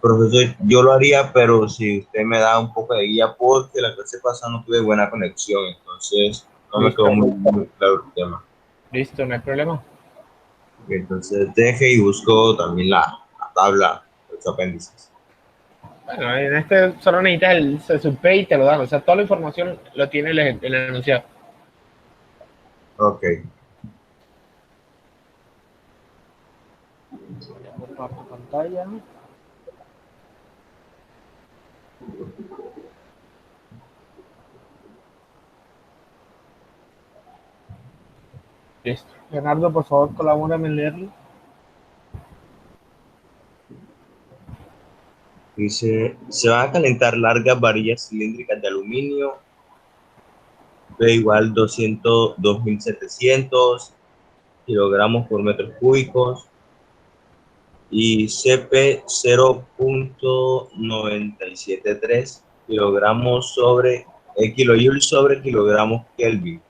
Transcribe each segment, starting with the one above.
Profesor, yo lo haría, pero si usted me da un poco de guía, porque la clase pasada no tuve buena conexión, entonces no me quedó Listo, muy claro el tema. listo, no hay problema. Entonces deje y busco también la tabla de los apéndices. Bueno, en este solo necesitas el CSUP y te lo dan. O sea, toda la información lo tiene el enunciado. Ok. Ya comparto pantalla. Listo. Leonardo, por favor, colabórame en leerlo. Dice, se van a calentar largas varillas cilíndricas de aluminio, P igual 2.700 kilogramos por metros cúbicos y CP 0.973 kilogramos sobre kilojoule sobre kilogramos Kelvin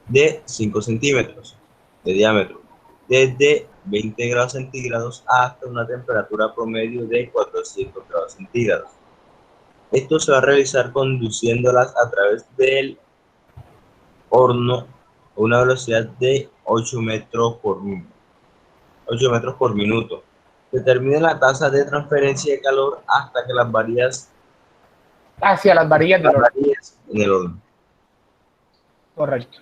de 5 centímetros de diámetro, desde 20 grados centígrados hasta una temperatura promedio de 400 grados centígrados. Esto se va a realizar conduciéndolas a través del horno a una velocidad de 8 metros por minuto. Determine la tasa de transferencia de calor hasta que Hacia las varillas las del oro. varillas en el horno. Correcto.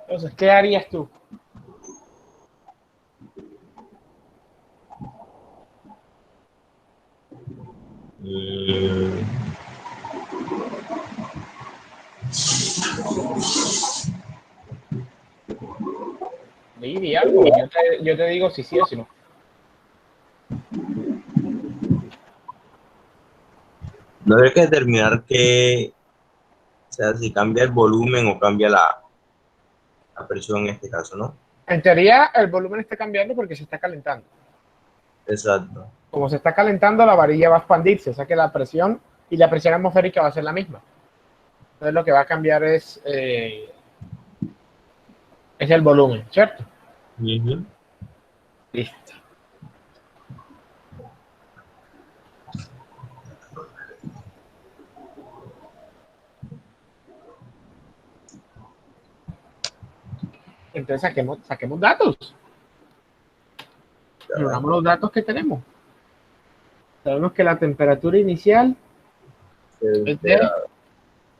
Entonces, ¿qué harías tú? Mm, Di algo. Yo te digo si sí o si no. no hay que determinar que, o sea, si cambia el volumen o cambia la presión en este caso, ¿no? En teoría, el volumen está cambiando porque se está calentando. Exacto. Como se está calentando, la varilla va a expandirse, o sea que la presión y la presión atmosférica va a ser la misma. Entonces lo que va a cambiar es el volumen, ¿cierto? Ujú. Listo. Entonces saquemos datos. Reunamos los datos que tenemos. Sabemos que la temperatura inicial es de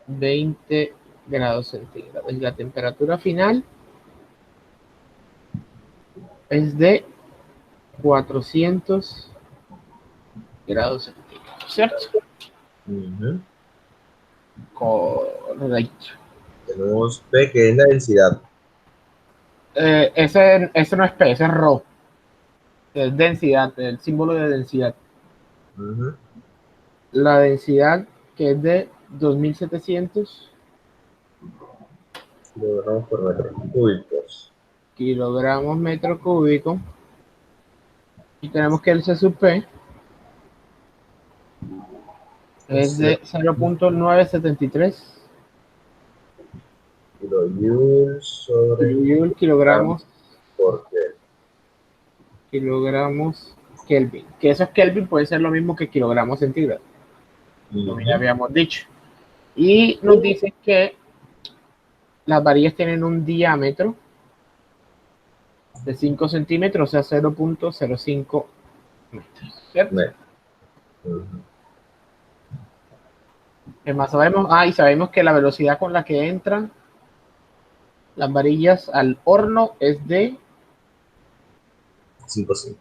20 grados centígrados y la temperatura final es de 400 grados centígrados, ¿cierto? Ujú. Correcto. Tenemos P, que es la densidad. Ese no es P, ese es Rho. Es densidad, el símbolo de densidad. Ujú. La densidad que es de 2700 Kilogramos por metros cúbicos. kilogramos metro cúbico. Y tenemos que el C sub P es Es de 0.973 kilojoule sobre kilogramos por qué. kilogramos Kelvin. Que esos Kelvin pueden ser lo mismo que kilogramos centígrados, como ya Ujú. habíamos dicho. Y nos dice que las varillas tienen un diámetro de 5 centímetros, o sea, 0.05 metros, ¿cierto? Ujú. Es más, y sabemos que la velocidad con la que entran las varillas al horno es de, 5, 5.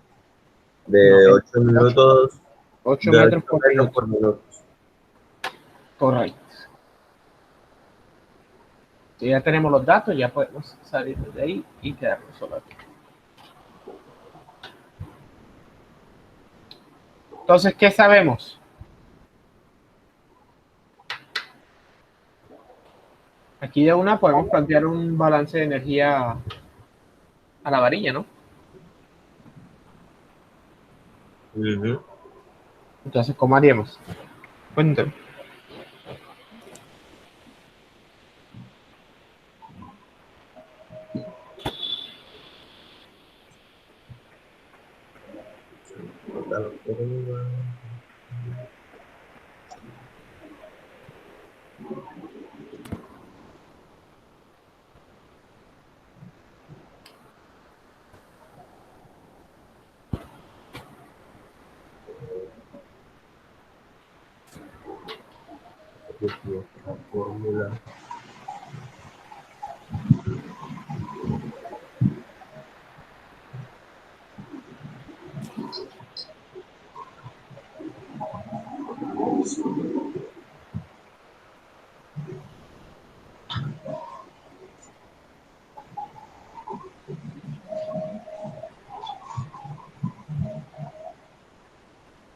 no, De es 8 8, minutos, 8 de 8 metros por metros minuto. por minuto. Correcto. Si ya tenemos los datos, ya podemos salir de ahí y quedarnos solo aquí. Entonces, ¿qué sabemos? Aquí de una podemos plantear un balance de energía a la varilla, ¿no? Ujú. Entonces, ¿cómo haríamos? Cuéntame. La fórmula.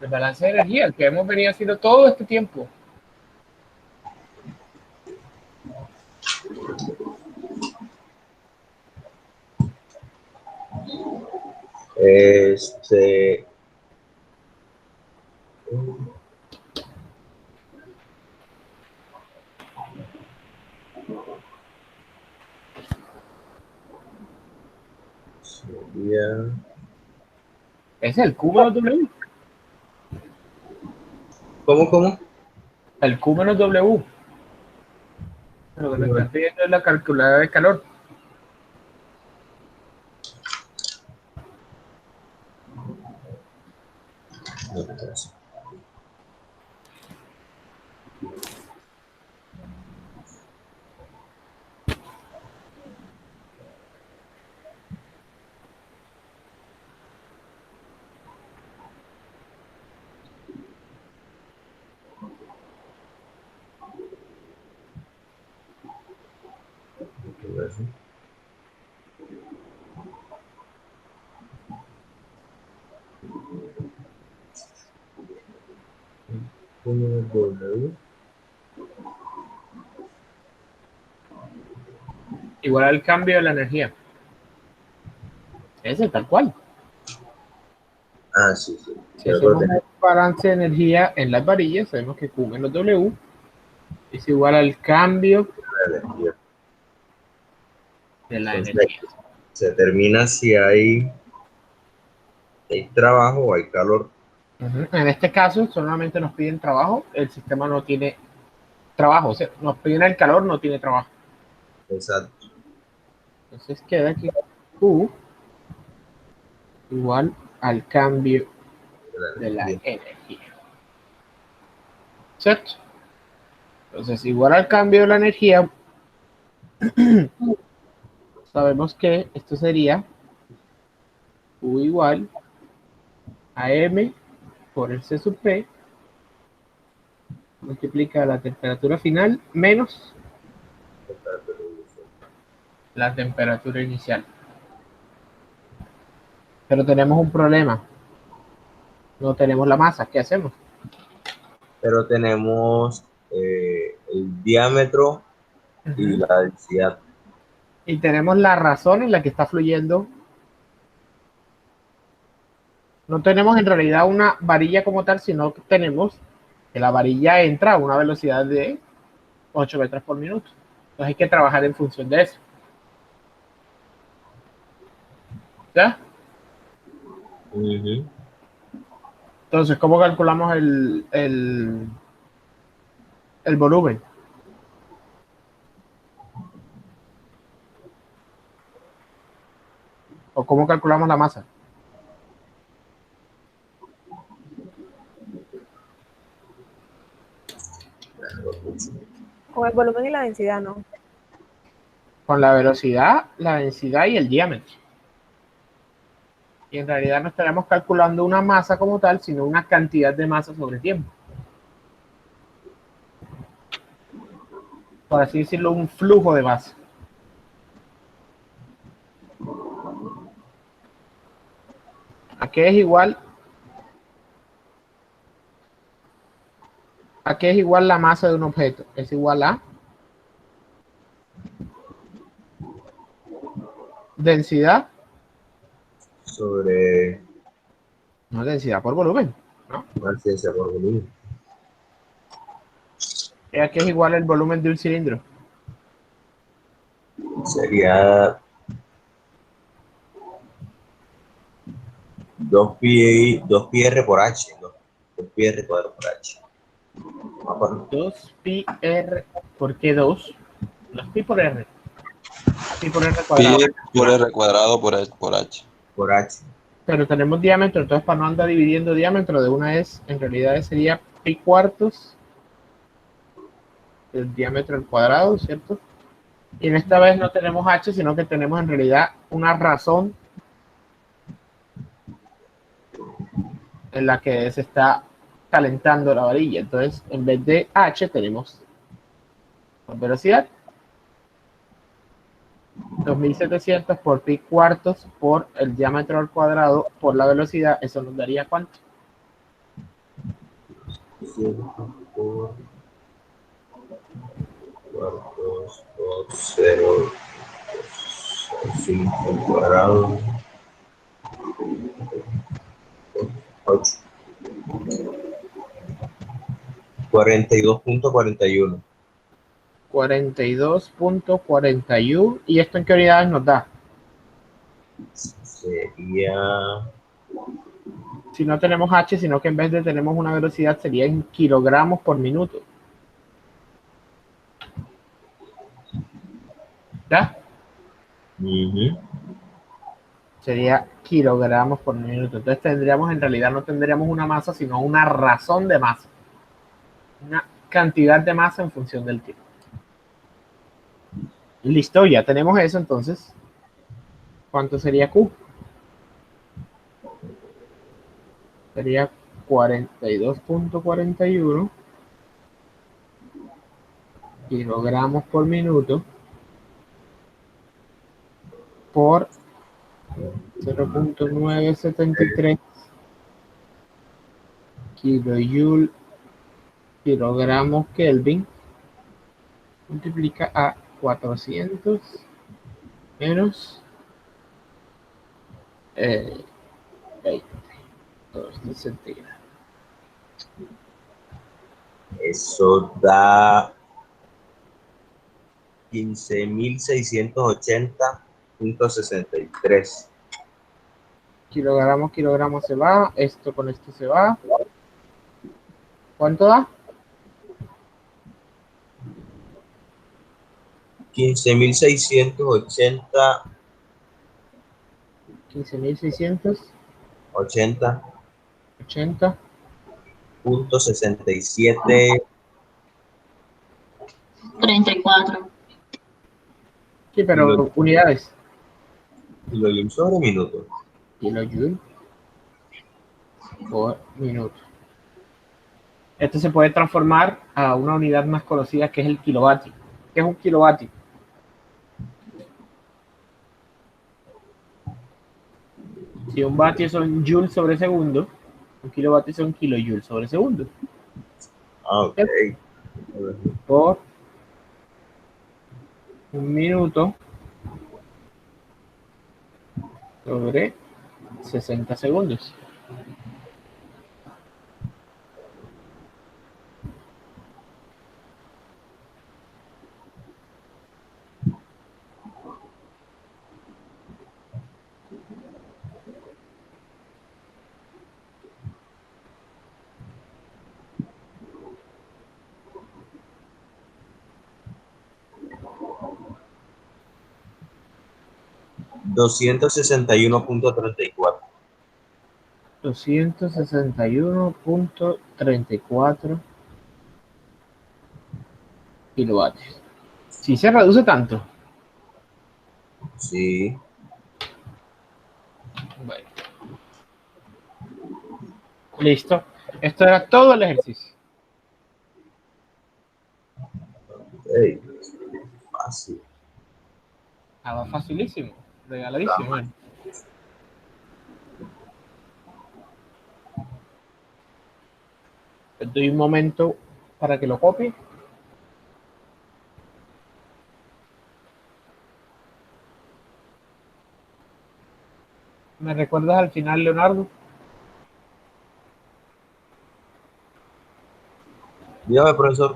El balance de energía, el que hemos venido haciendo todo este tiempo. Sería... Es el Q menos W. ¿Cómo? El Q menos W. Lo que me están pidiendo es la calculadora de calor. Igual al cambio de la energía. Ese tal cual. Ah, sí. Si hacemos un balance de energía en las varillas, sabemos que Q menos W es igual al cambio de la energía. Se determina si hay trabajo o hay calor. En este caso, solamente nos piden trabajo, el sistema no tiene trabajo, o sea, nos piden el calor, no tiene trabajo. Exacto. Entonces queda aquí Q igual al cambio de la energía. ¿Cierto? Entonces, igual al cambio de la energía, sabemos que esto sería U igual a M por el C sub P multiplica la temperatura final menos la temperatura inicial. Pero tenemos un problema. No tenemos la masa. ¿Qué hacemos? Pero tenemos el diámetro y la densidad. Y tenemos la razón en la que está fluyendo. No tenemos en realidad una varilla como tal, sino que tenemos que la varilla entra a una velocidad de 8 metros por minuto. Entonces hay que trabajar en función de eso. ¿Ya? Entonces, ¿cómo calculamos el volumen? ¿O cómo calculamos la masa? Con el volumen y la densidad, ¿no? Con la velocidad, la densidad y el diámetro. Y en realidad no estaríamos calculando una masa como tal, sino una cantidad de masa sobre tiempo. Por así decirlo, un flujo de masa. ¿A qué es igual? ¿A qué es igual la masa de un objeto? Es igual a densidad Sobre no densidad por volumen, ¿no? ciencia por volumen. ¿A qué es igual el volumen de un cilindro? Sería 2 pi r por h, 2 pi r cuadrado por h. 2 pi r, ¿por qué 2? 2 pi por r. Pi por r Pi cuadrado. por r cuadrado por h. Por h. Pero tenemos diámetro, entonces para no andar dividiendo diámetro de una vez, en realidad sería pi cuartos del diámetro al cuadrado, ¿cierto? Y en esta vez no tenemos h, sino que tenemos en realidad una razón en la que se está calentando la varilla. Entonces, en vez de h, tenemos velocidad 2700 por pi cuartos por el diámetro al cuadrado por la velocidad. Eso nos daría ¿cuánto? por cuartos por 0, 5 cuadrado, 8. 42.41. 42.41. ¿Y esto en qué unidades nos da? Sería Si no tenemos h, sino que en vez de tenemos una velocidad, sería en kilogramos por minuto. ¿Ya? Sería kilogramos por minuto. Entonces tendríamos, en realidad no tendríamos una masa, sino una razón de masa. Una cantidad de masa en función del tiempo. Listo, ya tenemos eso. Entonces, ¿cuánto sería Q? Sería 42.41 kilogramos por minuto por 0.973 kilojoule kilogramos Kelvin multiplica a 400 menos 20 centígrados. Eso da 15.680.63. Kilogramos se va, esto con esto se va. ¿Cuánto da? 15.680. 15.680. 80.67. 34. Sí, pero unidades. Kilojoule sobre minuto. Kilojoule por minuto. Esto se puede transformar a una unidad más conocida que es el kilovatio. ¿Qué es un kilovatio? Si un vatio son joules sobre segundo, un kilovatio son kilojoules sobre segundo. Ok. Por un minuto sobre 60 segundos. $261.34. 261.34 kilovatios. Si se reduce tanto. Sí. Bueno. Listo. Esto era todo el ejercicio. Hey, fácil. Estaba facilísimo. Regaladísimo. Bueno. Les doy un momento para que lo copie. ¿Me recuerdas al final, Leonardo? Dígame, profesor.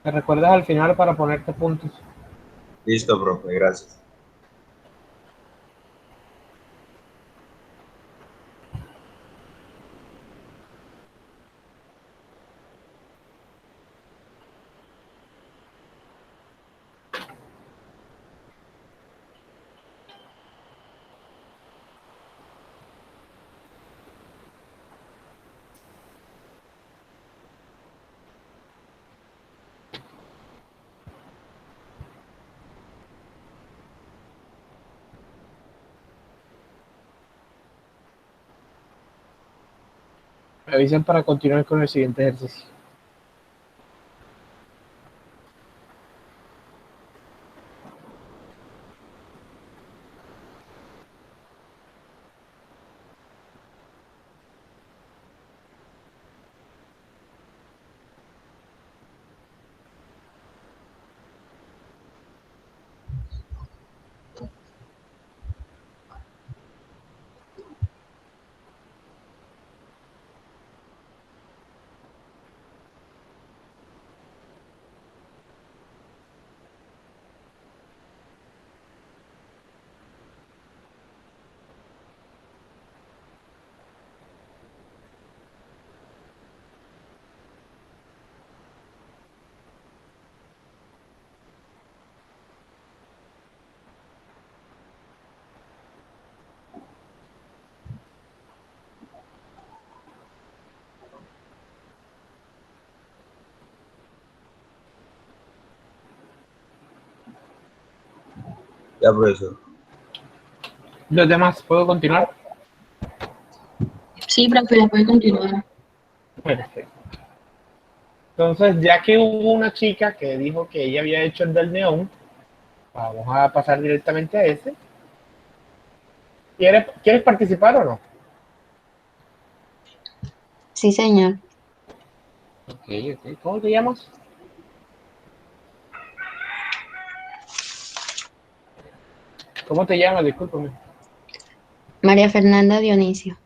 ¿Me recuerdas al final para ponerte puntos? Listo, profe, gracias. Me avisan para continuar con el siguiente ejercicio. Ya, profesor. Los demás, ¿puedo continuar? Sí, profe, puede continuar. Perfecto. Entonces, ya que hubo una chica que dijo que ella había hecho el del neón, vamos a pasar directamente a ese. ¿Quieres participar o no? Sí, señor. Ok. ¿Cómo te llamas? ¿Cómo te llamas? Discúlpame. María Fernanda Dionisio.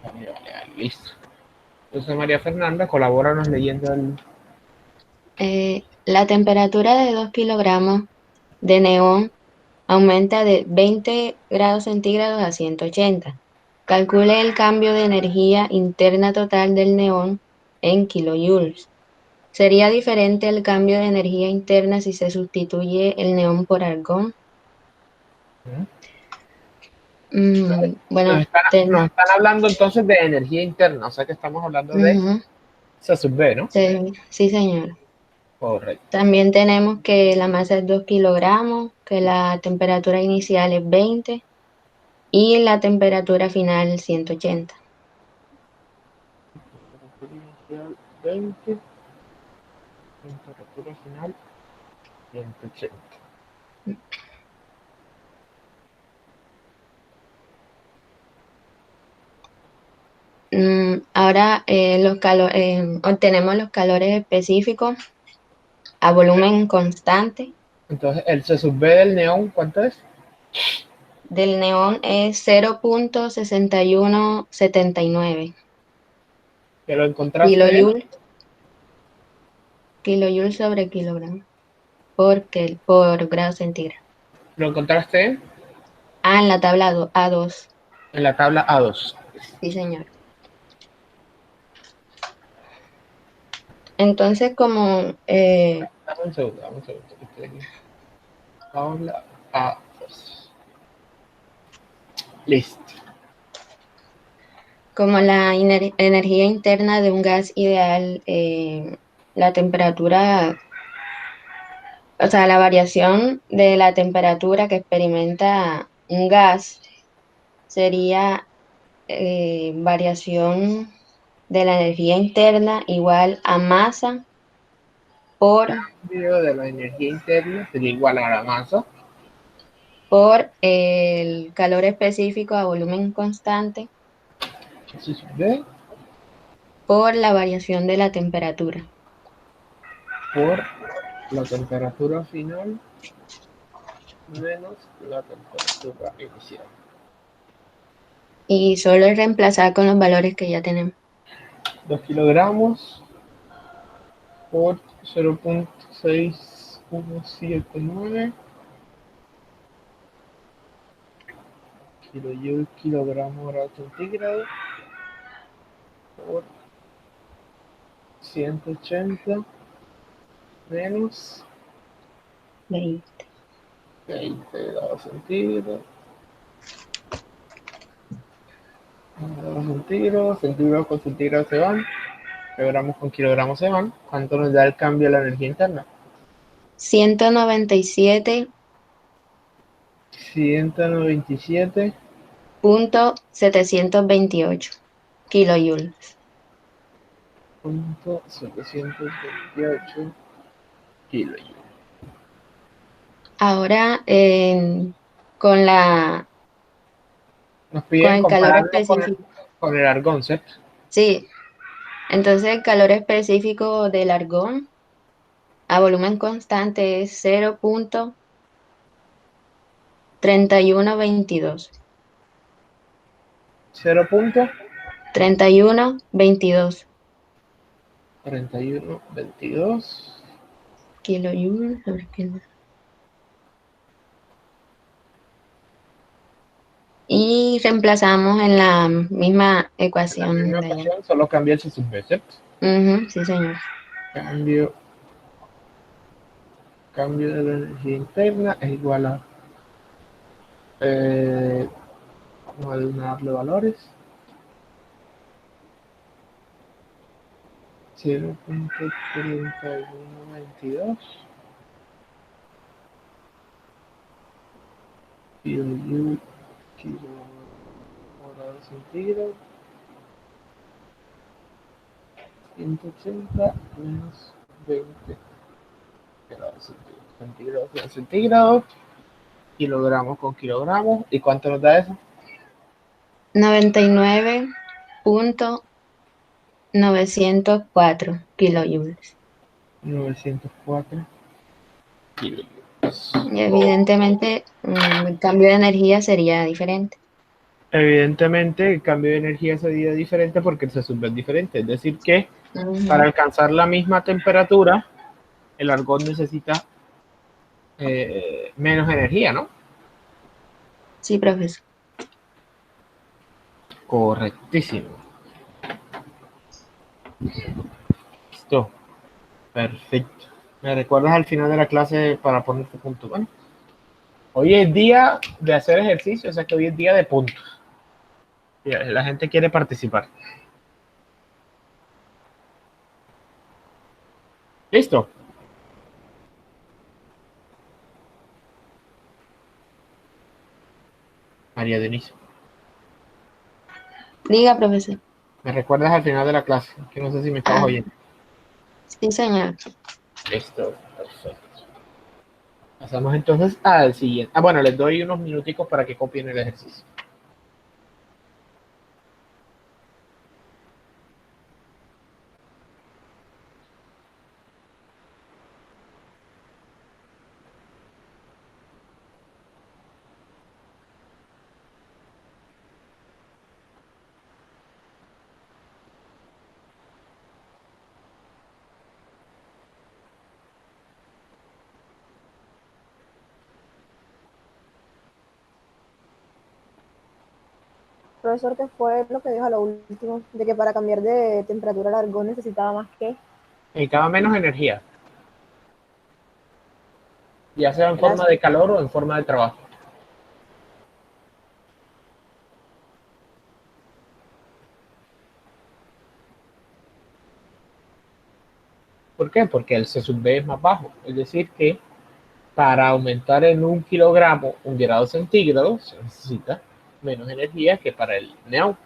Vale, listo. Entonces, María Fernanda, colabóranos leyendo el... La temperatura de 2 kilogramos de neón aumenta de 20 grados centígrados a 180. Calcule el cambio de energía interna total del neón en kilojoules. ¿Sería diferente el cambio de energía interna si se sustituye el neón por argón? Bueno, Nos están hablando entonces de energía interna, o sea que estamos hablando de C sub B, ¿no? sí, señor. Correcto. También tenemos que la masa es 2 kilogramos, que la temperatura inicial es 20 y la temperatura final 180. Temperatura inicial 20, temperatura final 180. Ahora obtenemos los calores específicos a volumen constante. Entonces, el C sub B del neón, ¿cuánto es? Del neón es 0.6179 ¿Que lo encontraste? Kilojoule sobre kilogramo por grado centígrado. ¿Lo encontraste en? En la tabla A2. En la tabla A2. Sí, señor. Entonces, como Dame un segundo. Estoy aquí. Tabla A2. Listo. como la energía interna de un gas ideal, la temperatura, o sea, la variación de la temperatura que experimenta un gas sería variación de la energía interna igual a masa por, De la energía interna sería igual a la masa por el calor específico a volumen constante C sub B por la variación de la temperatura. por la temperatura final menos la temperatura inicial. Y solo es reemplazar con los valores que ya tenemos. 2 kilogramos por 0.6179 kilojoule kilogramo grado centígrado por 180 menos 20. 20 grados centígrados. Grados centígrados, centígrados con centígrados se van, kilogramos con kilogramos se van. ¿Cuánto nos da el cambio de la energía interna? 197.728 197 kilojoules. 0.728 kilojoules. Ahora, con Nos con piden el calor compararlo específico. con el argón, ¿cierto? Sí, entonces el calor específico del argón a volumen constante es 0.3122. 3122 0.3122. kilojoules. A ver qué- Y reemplazamos en la misma En la misma ecuación de allá. ecuación, solo cambia el sub, ¿cierto? Ujú, sí, señor. Cambio, cambio de la energía interna es igual a, vamos a darle valores, 0.3122 kilojoule kilogrado centígrado, 180 menos 20 grados centígrados, kilogramos con kilogramos. ¿Y cuánto nos da eso? 99.904 kilojoules. 904 kilojoules. Y evidentemente, el cambio de energía sería diferente. Evidentemente, el cambio de energía sería diferente porque el sub es diferente. Es decir, que para Ujú. alcanzar la misma temperatura, el argón necesita menos energía, ¿no? Sí, profesor. Correctísimo. Listo. Perfecto. ¿Me recuerdas al final de la clase para poner tu punto? Bueno, hoy es día de hacer ejercicio, o sea que hoy es día de puntos. La gente quiere participar. ¿Listo? María Denise. Diga, profesor. ¿Me recuerdas al final de la clase? Que no sé si me estabas Ah, oyendo. sí, señor. Listo. Perfecto. Pasamos entonces al siguiente. Ah, bueno, les doy unos minuticos para que copien el ejercicio. Profesor, ¿qué fue lo que dijo a lo último? De que para cambiar de temperatura el argón necesitaba más que. Necesitaba menos energía, ya sea en forma Gracias. de calor o en forma de trabajo. ¿Por qué? Porque el C sub B es más bajo. Es decir, que para aumentar en 1 kilogramo 1 grado centígrado se necesita menos energía que para el neón.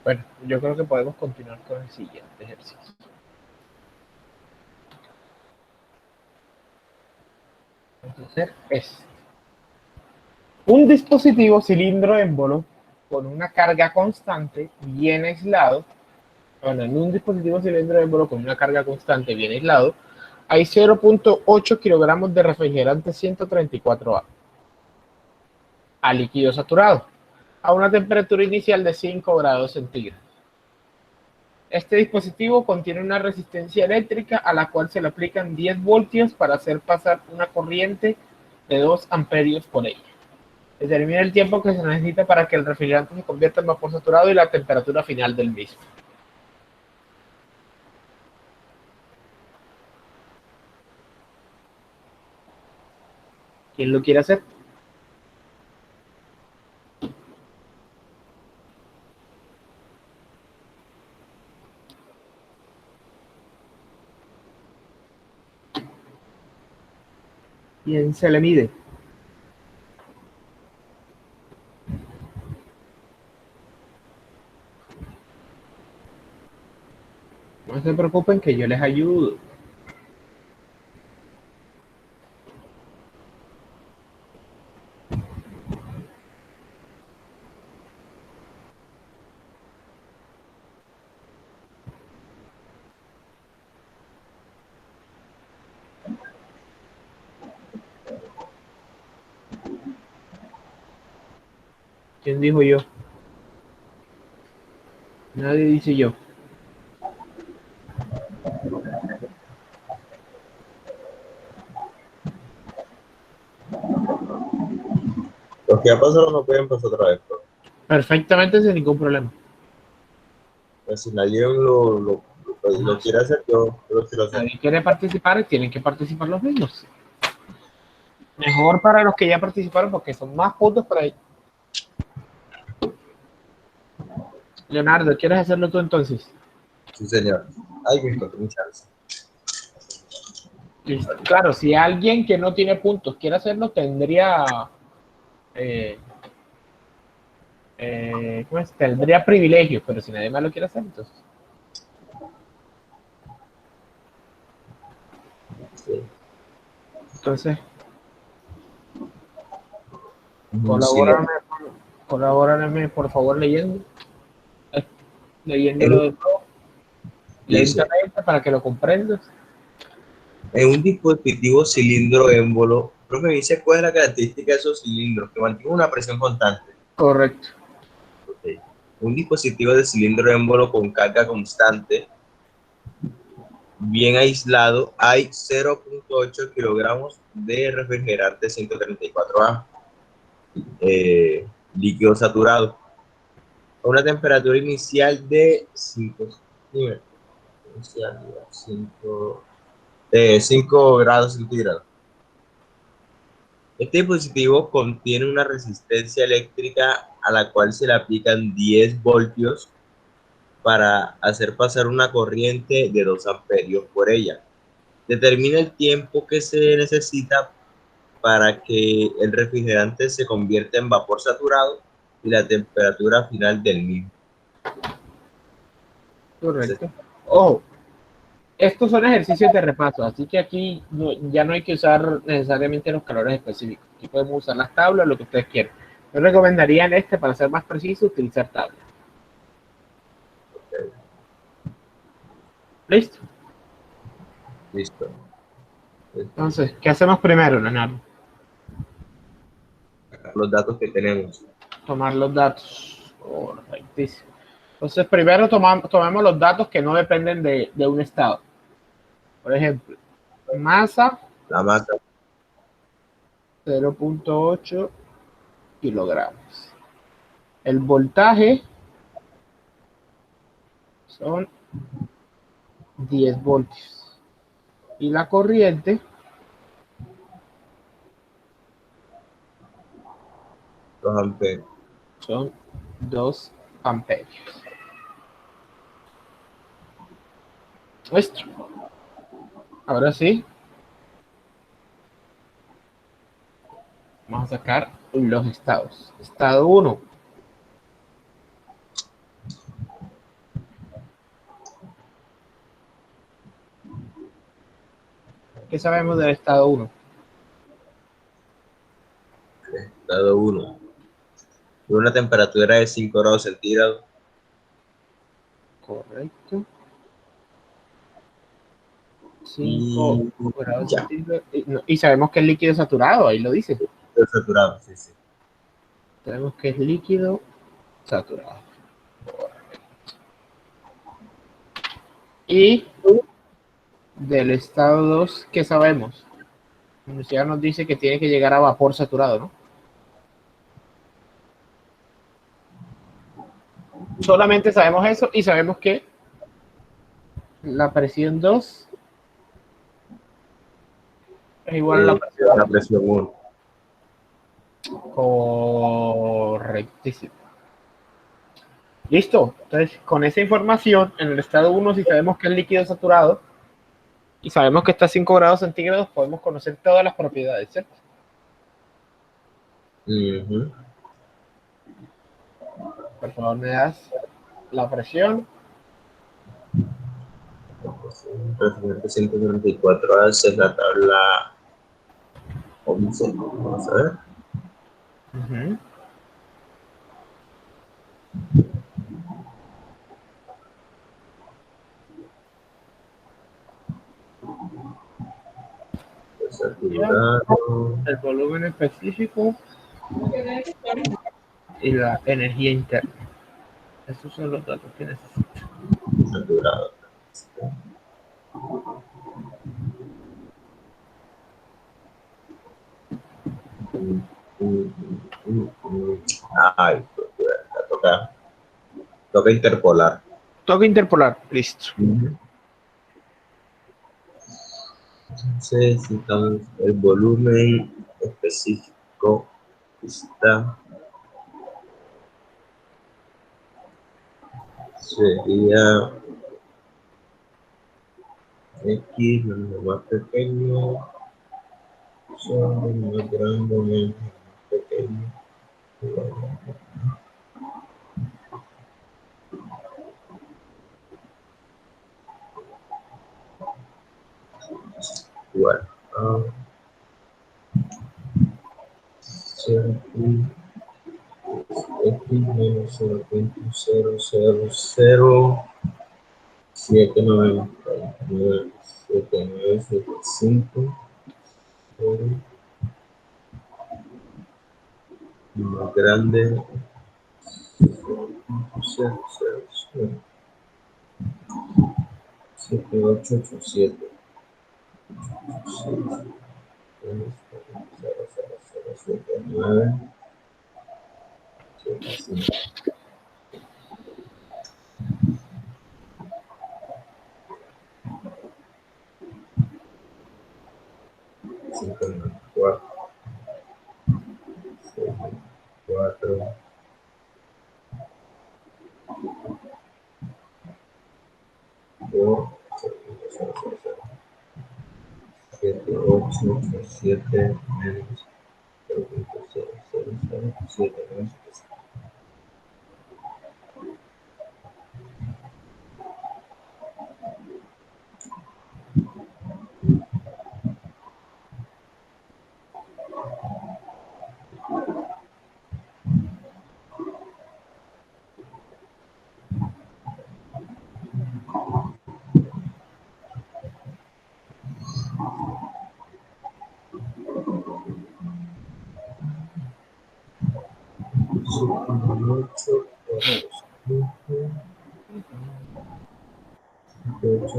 Bueno, yo creo que podemos continuar con el siguiente ejercicio. Entonces, un dispositivo cilindro émbolo con una carga constante bien aislado. Bueno, en un dispositivo cilindro émbolo con una carga constante bien aislado, hay 0.8 kilogramos de refrigerante 134A a líquido saturado a una temperatura inicial de 5 grados centígrados. Este dispositivo contiene una resistencia eléctrica a la cual se le aplican 10 voltios para hacer pasar una corriente de 2 amperios por ella. Determina el tiempo que se necesita para que el refrigerante se convierta en vapor saturado y la temperatura final del mismo. ¿Quién lo quiere hacer? ¿Quién se le mide? No se preocupen que yo les ayudo. ¿Quién dijo yo? Nadie dice yo. Los que ya pasaron no pueden pasar otra vez, pero Perfectamente sin ningún problema. pues, si nadie lo quiere hacer, yo lo quiero hacer. Nadie quiere participar y tienen que participar los mismos. Mejor para los que ya participaron porque son más puntos para ellos. Leonardo, ¿quieres hacerlo tú entonces? Sí, señor. Ay, me encontré un chance. Listo. Claro, si alguien que no tiene puntos quiere hacerlo, tendría ¿cómo es? Tendría privilegios, pero si nadie más lo quiere hacer, entonces. Sí. Entonces, Sí, colabórame por favor leyendo. Leyéndolo en, de nuevo, dice, lentamente para que lo comprendas. en un dispositivo cilindro émbolo, profe, me dice cuál es la característica de esos cilindros, que mantienen una presión constante. Correcto. Okay. Un dispositivo de cilindro émbolo con carga constante, bien aislado, hay 0.8 kilogramos de refrigerante 134A, líquido saturado, a una temperatura inicial de 5 grados centígrados. Este dispositivo contiene una resistencia eléctrica a la cual se le aplican 10 voltios para hacer pasar una corriente de 2 amperios por ella. Determina el tiempo que se necesita para que el refrigerante se convierta en vapor saturado y la temperatura final del mismo. Correcto. Ojo, estos son ejercicios de repaso, así que aquí ya no hay que usar necesariamente los calores específicos. Aquí podemos usar las tablas, lo que ustedes quieran. Yo recomendaría en este, para ser más preciso, utilizar tablas. ¿Listo? Listo. Entonces, ¿qué hacemos primero, Leonardo? Los datos que tenemos. Tomar los datos. Correctísimo. Entonces, primero tomemos los datos que no dependen de un estado. Por ejemplo, masa, La masa, 0.8 kilogramos. El voltaje son 10 voltios. Y la corriente los amperios. son 2 amperios. Listo. Ahora sí, vamos a sacar los estados. Estado 1. ¿Qué sabemos del estado 1? Estado 1. Una temperatura de 5 grados centígrados. Correcto. 5 Y grados ya. centígrados. Y sabemos que es líquido saturado, ahí lo dice. Saturado, sí, sí. Sabemos que es líquido saturado. Y del estado 2, ¿qué sabemos? La universidad nos dice que tiene que llegar a vapor saturado, ¿no? Solamente sabemos eso y sabemos que la presión 2 es igual a la presión La 1. presión 1. Correctísimo. Listo. Entonces, con esa información, en el estado 1, si sabemos que es líquido saturado y sabemos que está a 5 grados centígrados, podemos conocer todas las propiedades, ¿cierto? Por favor, me das la presión. 134 es la tabla 11. Vamos a ver. Uh-huh. El volumen específico y la energía interna. Esos son los datos que necesito. Saturado. Ay, toca interpolar. Toque interpolar, listo. Entonces, necesitamos el volumen específico está sería X, lo más pequeño, sobre el más grande, menos pequeño. Igual. X menos 0.000797975 más grande 7887 4 por 7887 menos 0.0007.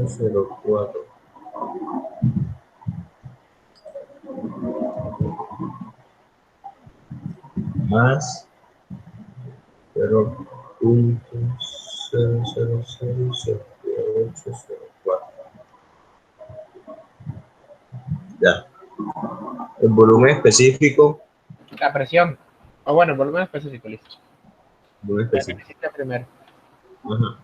Cero cuatro más 0.0007804. Ya. El volumen específico. La presión. O bueno, el volumen específico, listo. Volumen específico. Primero. Ajá.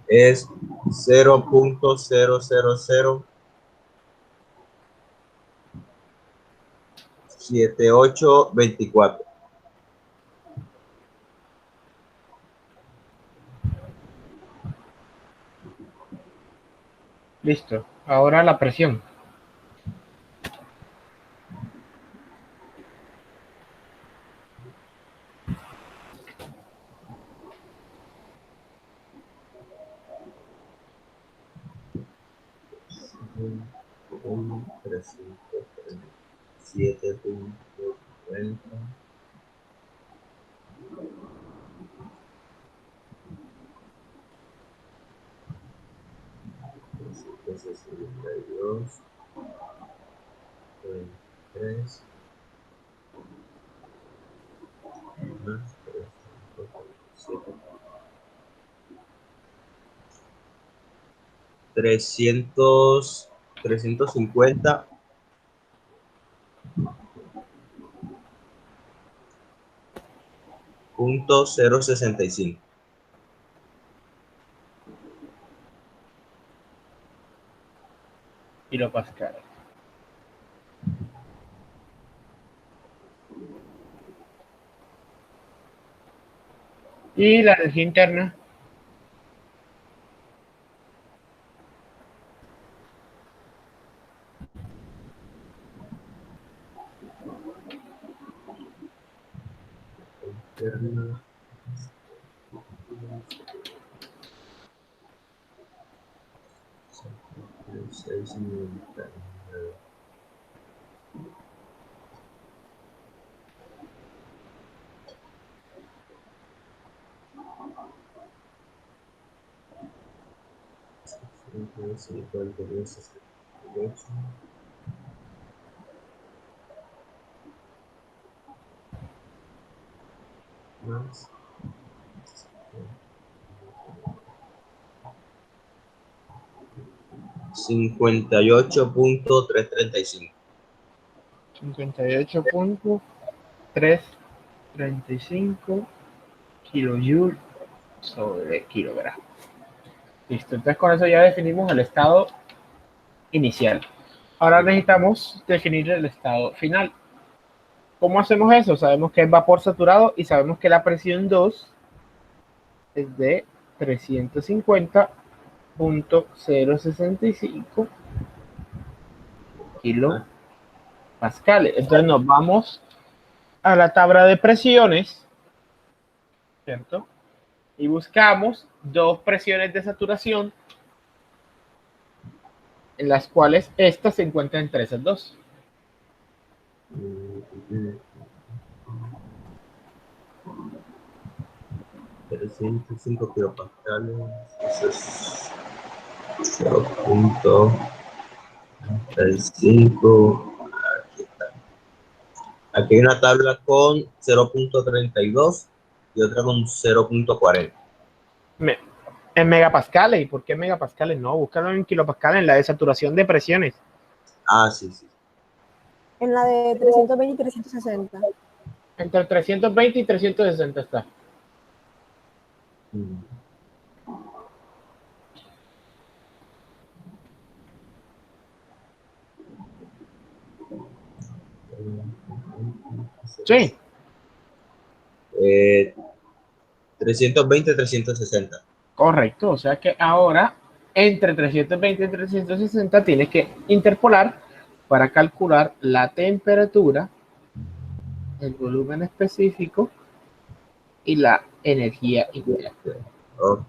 Es 0.0007824. Listo. Ahora la presión. 337.40. 362. 23. Más 300, 350. .065. kilopascales. Y la energía interna, Interna. 699. 52, más 58.335. 58.335 kilojoule sobre kilogramo. Listo, entonces con eso ya definimos el estado inicial. Ahora necesitamos definir el estado final. ¿Cómo hacemos eso? Sabemos que es vapor saturado y sabemos que la presión 2 es de 350.065 kilopascales. Entonces nos vamos a la tabla de presiones, ¿cierto? Y buscamos dos presiones de saturación en las cuales esta se encuentra entre esas dos. 305 kilopascales. Eso es 0.35. Aquí está. Aquí hay una tabla con 0.32 y otra con 0.40. En megapascales. ¿Y por qué megapascales? No, búscalo en kilopascales, en la de saturación de presiones. Ah, sí, sí. En la de 320 y 360. Entre 320 y 360 está. Sí. 320, 360. Correcto, o sea que ahora entre 320 y 360 tienes que interpolar para calcular la temperatura, el volumen específico y la energía interna. Ok.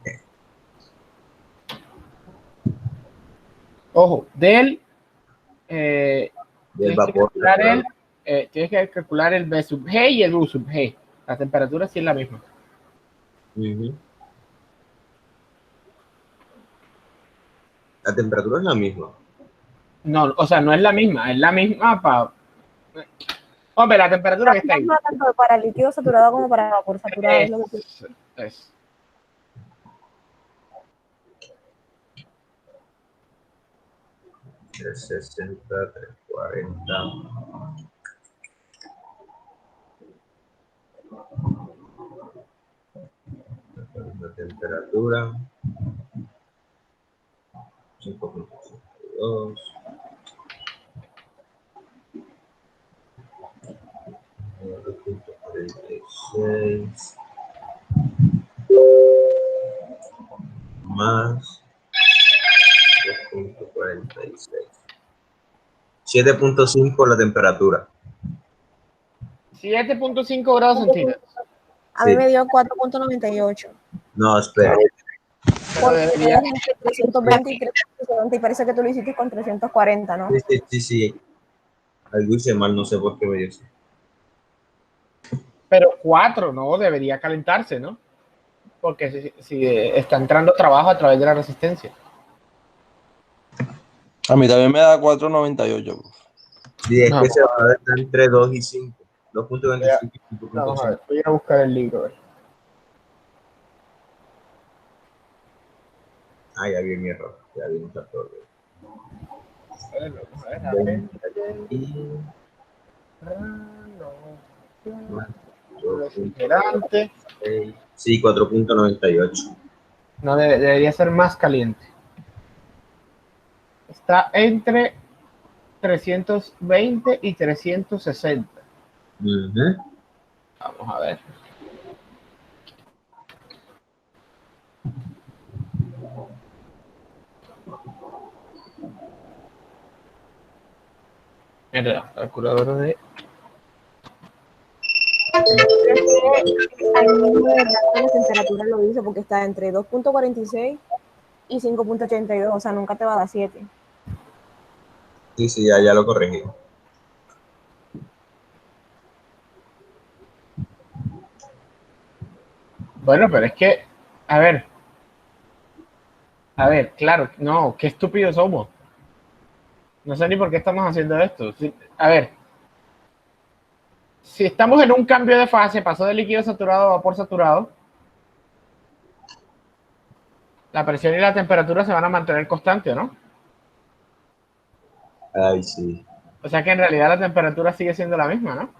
Ojo, Del tienes vapor. tienes que calcular el B sub G y el U sub G. La temperatura sí es la misma. La temperatura es la misma. No, o sea, no es la misma para... Hombre, la temperatura que está ahí. Tanto para el líquido saturado como para el vapor saturado. Es lo que Es. De 60, 340. La temperatura 5.62. 9.46 más 2.46. 7.5 la temperatura. 7.5 grados centígrados. a mí me dio 4.98. No, espera. Pero Porque debería, quedas entre 320 y 370 y parece que tú lo hiciste con 340, ¿no? Sí. Algo hice mal, no sé por qué me dio eso. pero 4, ¿no? Debería calentarse, ¿no? Porque si está entrando trabajo a través de la resistencia. A mí también me da 4.98, profe. Sí, es que Vamos se va a a ver, estar entre 2 y 5. voy a, 2.25 y vamos a 5.5. ver, voy a buscar el libro. A ver. Ah, ya vi mi error. Ya vi un error. Vamos a ver, 20 agente, y no, más refrigerante. 2.6. Sí, 4.98. No, debería ser más caliente. Está entre 320 y 360. Ujú. Vamos a ver. Mira, calculadora de... Pero es que ahí mismo de rango de temperatura lo dice porque está entre 2.46 y 5.82, o sea, nunca te va a dar 7. Sí, ya lo corregí. Bueno, pero es que, a ver, claro, no, qué estúpidos somos. No sé ni por qué estamos haciendo esto. A ver, si estamos en un cambio de fase, pasó de líquido saturado a vapor saturado, la presión y la temperatura se van a mantener constantes, ¿no? Ay, sí. O sea que en realidad la temperatura sigue siendo la misma, ¿no?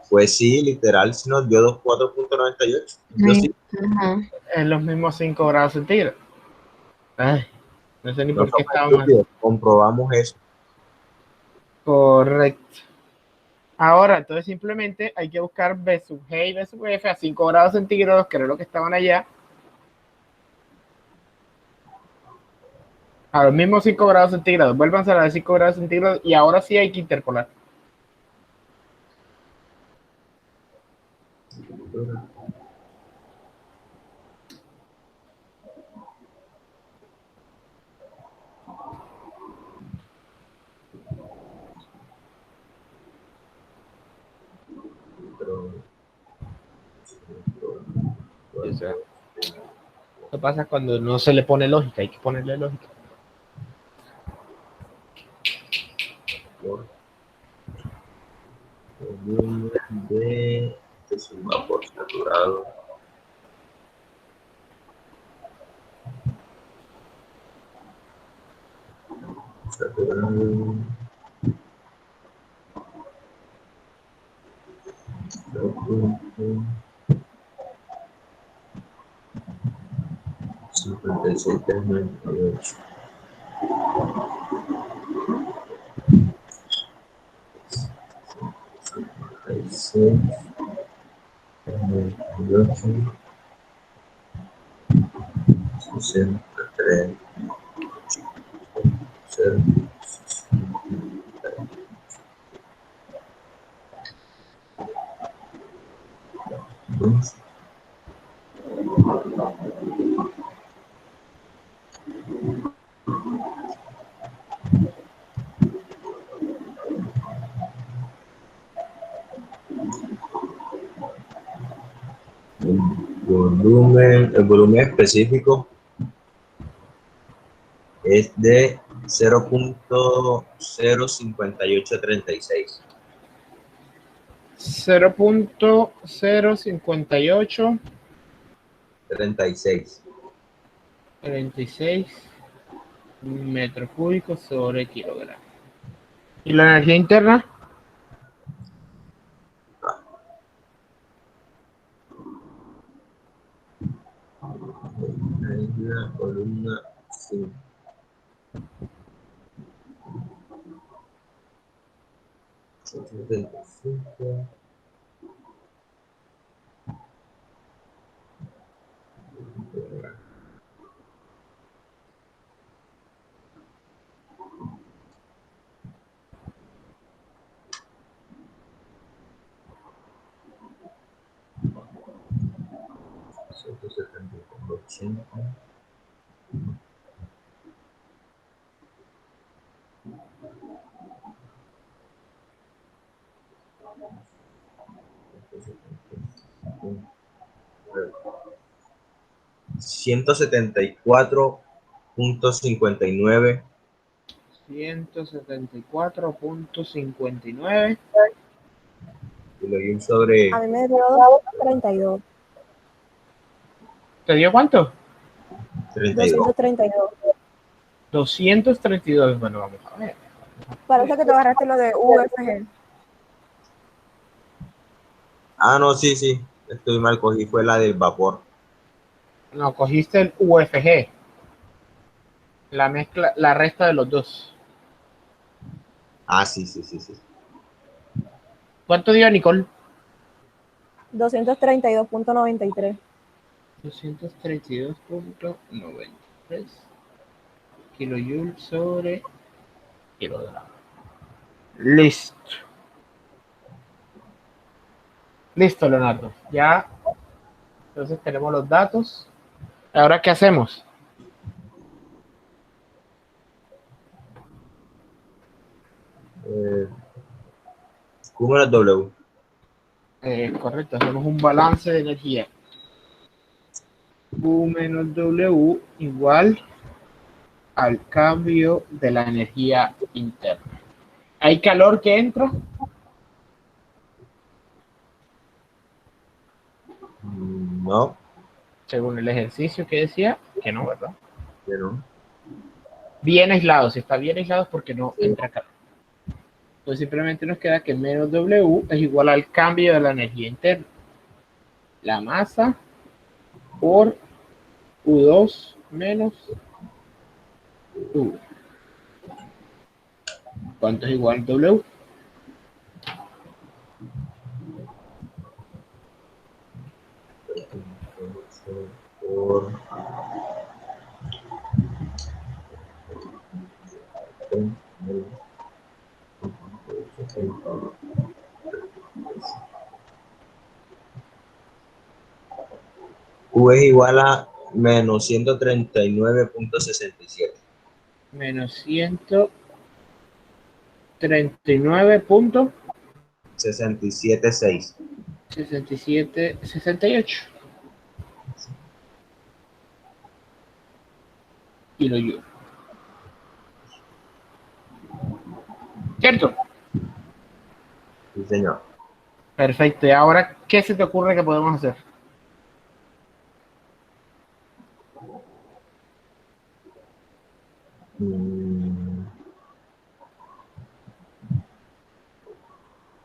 Pues sí, literal, si nos dio 4.98. Yo sí, Ajá. En los mismos 5 grados centígrados. Ay, no sé ni no por qué somos estábamos. estúpidos, comprobamos eso. Correcto. Ahora, entonces simplemente hay que buscar B sub G y B sub F a 5 grados centígrados, que era lo que estaban allá, a los mismos 5 grados centígrados. Vuelvan a la de 5 grados centígrados y ahora sí hay que interpolar. Pero, O sea, eso pasa cuando no se le pone lógica, hay que ponerle lógica. por volumen de su vapor saturado. Saturado. 57.98. 56, 98, 63, 0, 2. El volumen específico es de 0.05836. 0.058 36. 36 metros cúbicos sobre kilogramo. ¿Y la energía interna? La columna 5. 170,80. $174.59. 174.59. Y lo di sobre A mí me dio 232. ¿Te dio cuánto? 32. 232. 232. Bueno, vamos a ver. Parece que te agarraste lo de UFG. Ah, no, sí, sí. Estoy mal, cogí, fue la del vapor. No, cogiste el UFG. La mezcla, la resta de los dos. Ah, sí, sí, sí, sí. ¿Cuánto dio, Nicole? 232.93. 232.93 kilojoules sobre kilogramo. Listo. Listo, Leonardo. Ya. Entonces tenemos los datos. Ahora, ¿qué hacemos? Q menos W. Correcto, hacemos un balance de energía. Q menos W igual al cambio de la energía interna. ¿Hay calor que entra? No, Según el ejercicio que decía, que no, ¿verdad? pero Bien aislado. Si está bien aislado es porque no entra calor. Pues simplemente nos queda que menos W es igual al cambio de la energía interna. La masa por U2 menos U. ¿Cuánto es igual W? por Q es igual a menos 139.67. Menos 139.67, 67,6. 68 kilojoules. ¿Cierto? Sí, señor. Perfecto. Y ahora, ¿qué se te ocurre que podemos hacer?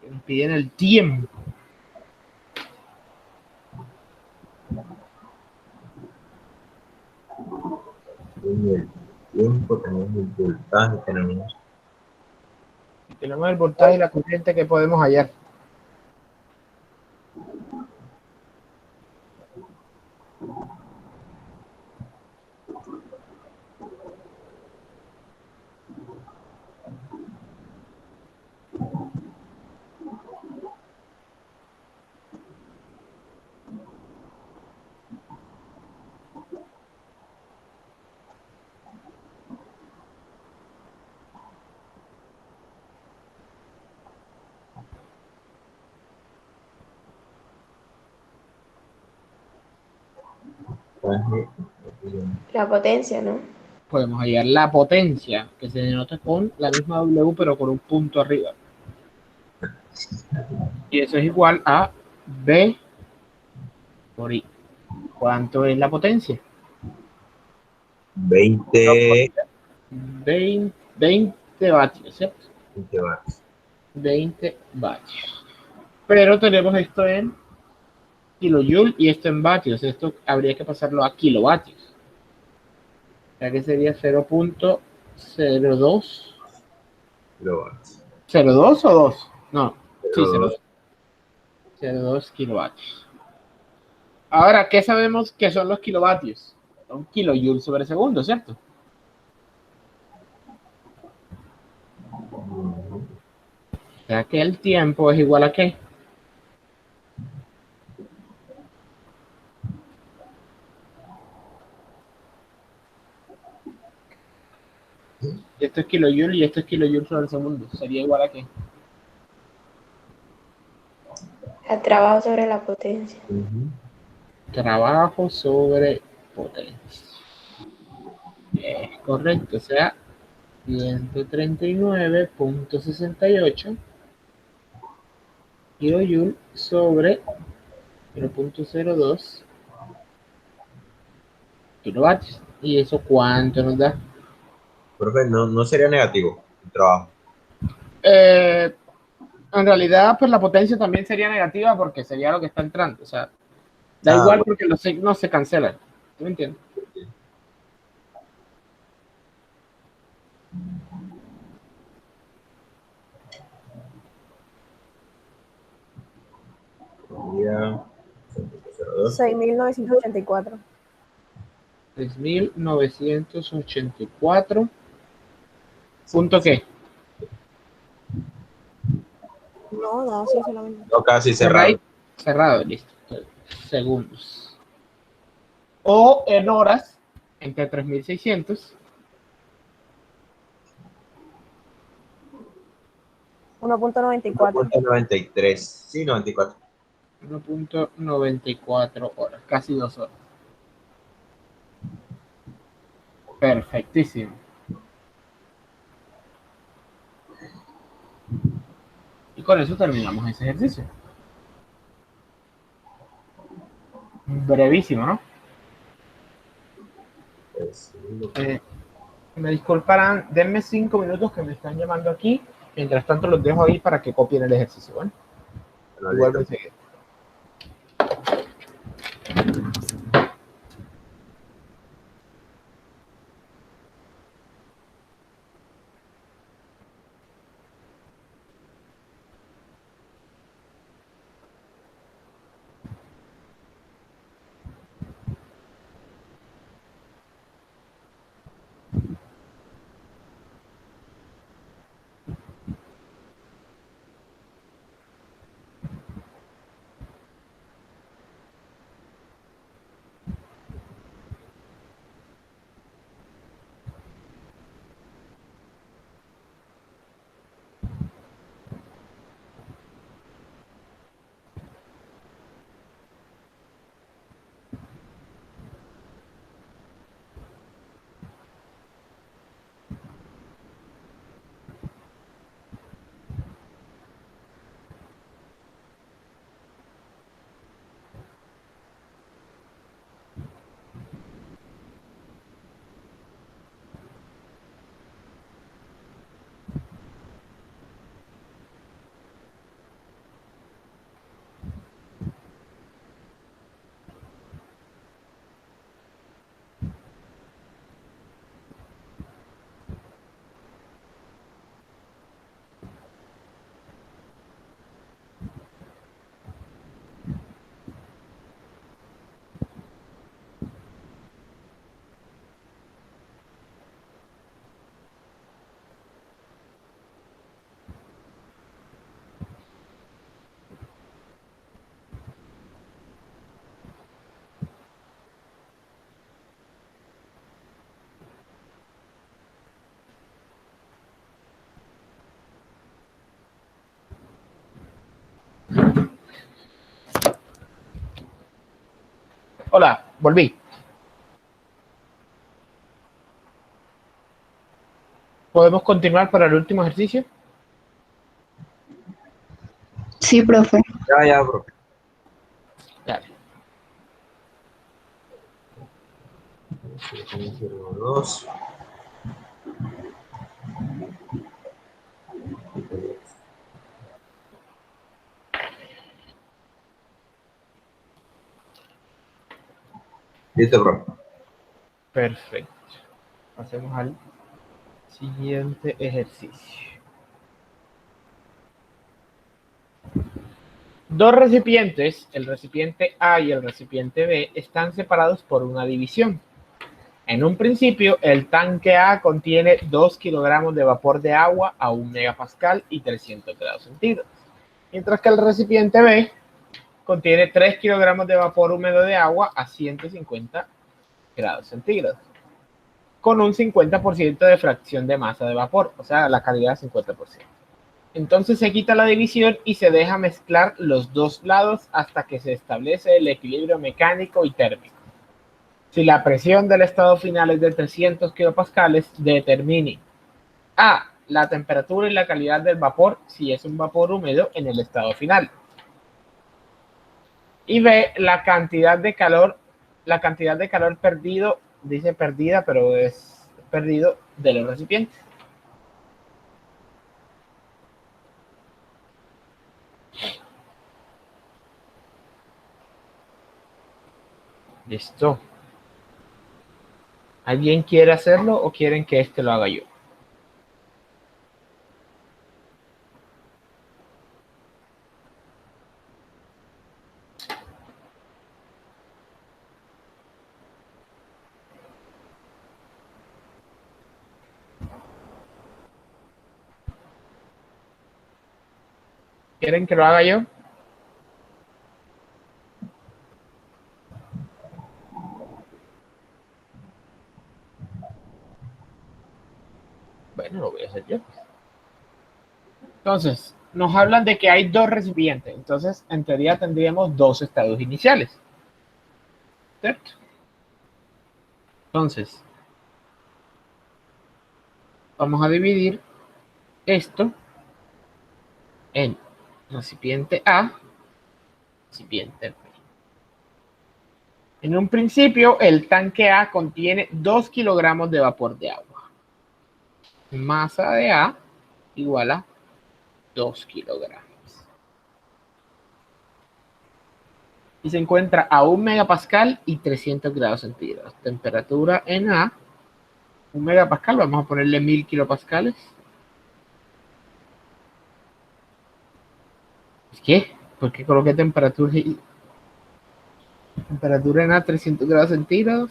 Nos piden el tiempo. En el tiempo tenemos el voltaje, tenemos Tenemos el voltaje y la corriente que podemos hallar. voltaje. La potencia, ¿no? Podemos hallar la potencia, que se denota con la misma W, pero con un punto arriba. Y eso es igual a B por I. ¿Cuánto es la potencia? 20 20 vatios, ¿cierto? watts. 20 vatios. Pero tenemos esto en kilojoule y esto en vatios. Esto habría que pasarlo a kilovatios. Ya que sería 0.02. Kilowatts. ¿02 o 2? No, sí, 0,2. 0.02 kilovatios. Ahora, ¿qué sabemos que son los kilovatios? Son kilojoules sobre segundo, ¿cierto? O sea que el tiempo es igual a ¿qué? Esto es kilojoule y esto es kilojoule sobre segundo. Sería igual a qué? El trabajo sobre la potencia. Trabajo sobre potencia. Es correcto, o sea, 139.68 kilojoule sobre 0.02 kilovatios. ¿Y eso cuánto nos da? Profe, no sería negativo el trabajo. En realidad, pues la potencia también sería negativa porque sería lo que está entrando. O sea, da igual Bueno, porque los signos se cancelan. ¿Tú me entiendes? sería 0.02. 6.984. 6.984. ¿Punto qué? No, sí, solamente. No, casi Cerrado. cerrado. Cerrado, listo. Segundos. O en horas, entre 3.600. 1.94. 1.93. Sí, 94. 1.94 horas, casi 2 horas. Perfectísimo. Y con eso terminamos ese ejercicio. Brevísimo, ¿no? Pues, Me disculparán, denme 5 minutos que me están llamando aquí. Mientras tanto los dejo ahí para que copien el ejercicio, ¿bueno? bueno, Y vuelvo listo. enseguida. Hola, volví. ¿Podemos continuar para el último ejercicio? Sí, profe. Ya, profe. Dale. 0.02. Listo, profe. Perfecto. Pasemos al siguiente ejercicio. Dos recipientes, el recipiente A y el recipiente B, están separados por una división. En un principio, el tanque A contiene 2 kilogramos de vapor de agua a 1 megapascal y 300 grados centígrados, mientras que el recipiente B contiene 3 kilogramos de vapor húmedo de agua a 150 grados centígrados. con un 50% de fracción de masa de vapor, o sea, la calidad 50%. Entonces se quita la división y se deja mezclar los dos lados hasta que se establece el equilibrio mecánico y térmico. Si la presión del estado final es de 300 kilopascales, determine A, la temperatura y la calidad del vapor, si es un vapor húmedo, en el estado final. Y B, la cantidad de calor perdido, dice perdida, pero es perdido de los recipientes. Listo. ¿Alguien quiere hacerlo o quieren que este lo haga yo? ¿Quieren que lo haga yo? Bueno, lo voy a hacer yo. Entonces, nos hablan de que hay dos recipientes. Entonces, en teoría tendríamos dos estados iniciales. ¿Cierto? Entonces, vamos a dividir esto en recipiente A, recipiente B. En un principio, el tanque A contiene 2 kilogramos de vapor de agua. Masa de A igual a 2 kilogramos. Y se encuentra a 1 megapascal y 300 grados centígrados. Temperatura en A, 1 megapascal, vamos a ponerle 1000 kilopascales. ¿Qué? ¿Por qué coloqué temperatura en A 300 grados centígrados?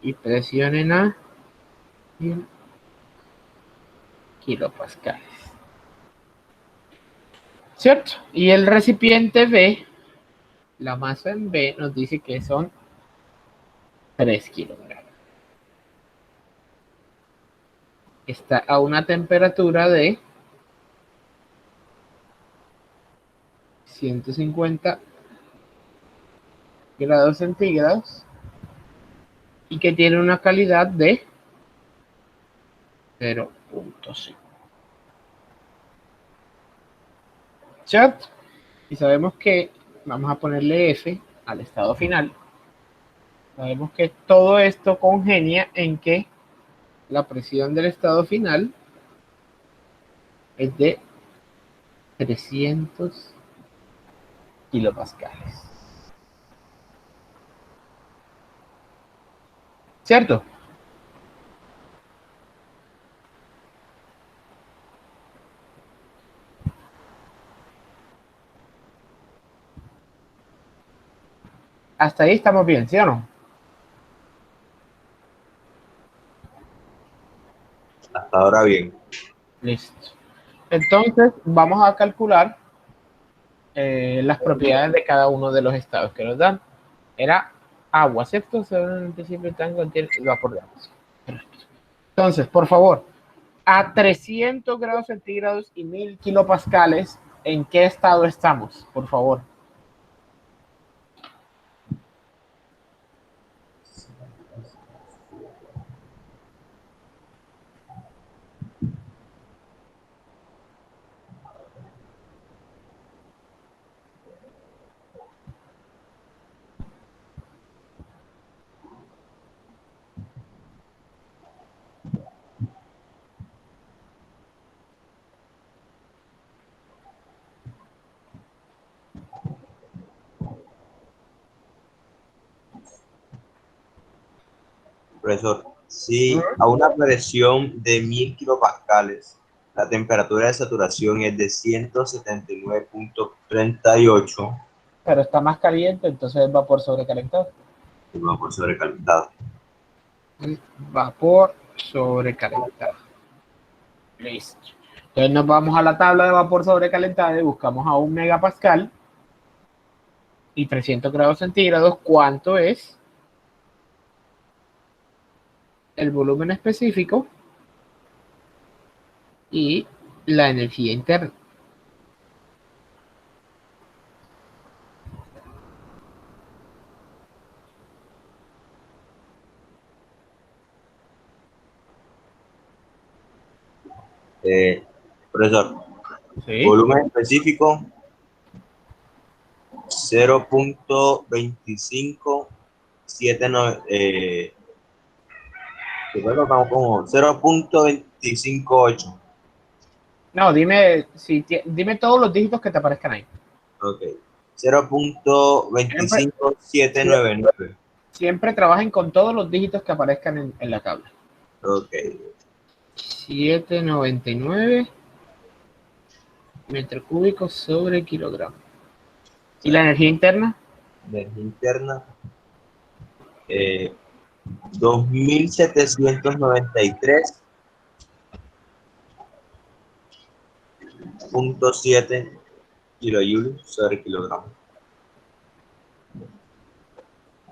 Y presión en A 1000 kilopascales. ¿Cierto? Y el recipiente B, la masa en B nos dice que son 3 kilogramos. Está a una temperatura de 150 grados centígrados y que tiene una calidad de 0.5. ¿Cierto? Y sabemos que vamos a ponerle F al estado final. Sabemos que todo esto congenia en que la presión del estado final es de 300 kilopascales. ¿Cierto? Hasta ahí estamos bien, ¿sí o no? Hasta ahora bien. Listo. Entonces, vamos a calcular las propiedades de cada uno de los estados que nos dan. Era agua, ¿cierto? Siempre contiene vapor de agua. Entonces, por favor, a 300 grados centígrados y 1000 kilopascales, ¿en qué estado estamos? Por favor. Profesor, si a una presión de 1000 kilopascales, la temperatura de saturación es de 179.38, Pero está más caliente, entonces es vapor sobrecalentado. el vapor sobrecalentado. Vapor sobrecalentado. Listo. Entonces nos vamos a la tabla de vapor sobrecalentado y buscamos a 1 megapascal y 300 grados centígrados. ¿Cuánto es? el volumen específico y la energía interna. Profesor, ¿Sí? volumen específico 0.2579, primero vamos como 0.258. No, dime, dime todos los dígitos que te aparezcan ahí. Ok. 0.25799. Siempre trabajen con todos los dígitos que aparezcan en la tabla. Ok. 799 metros cúbicos sobre kilogramo. ¿Y la energía interna? Energía interna. 2793.7 kilojoules sobre kilogramo.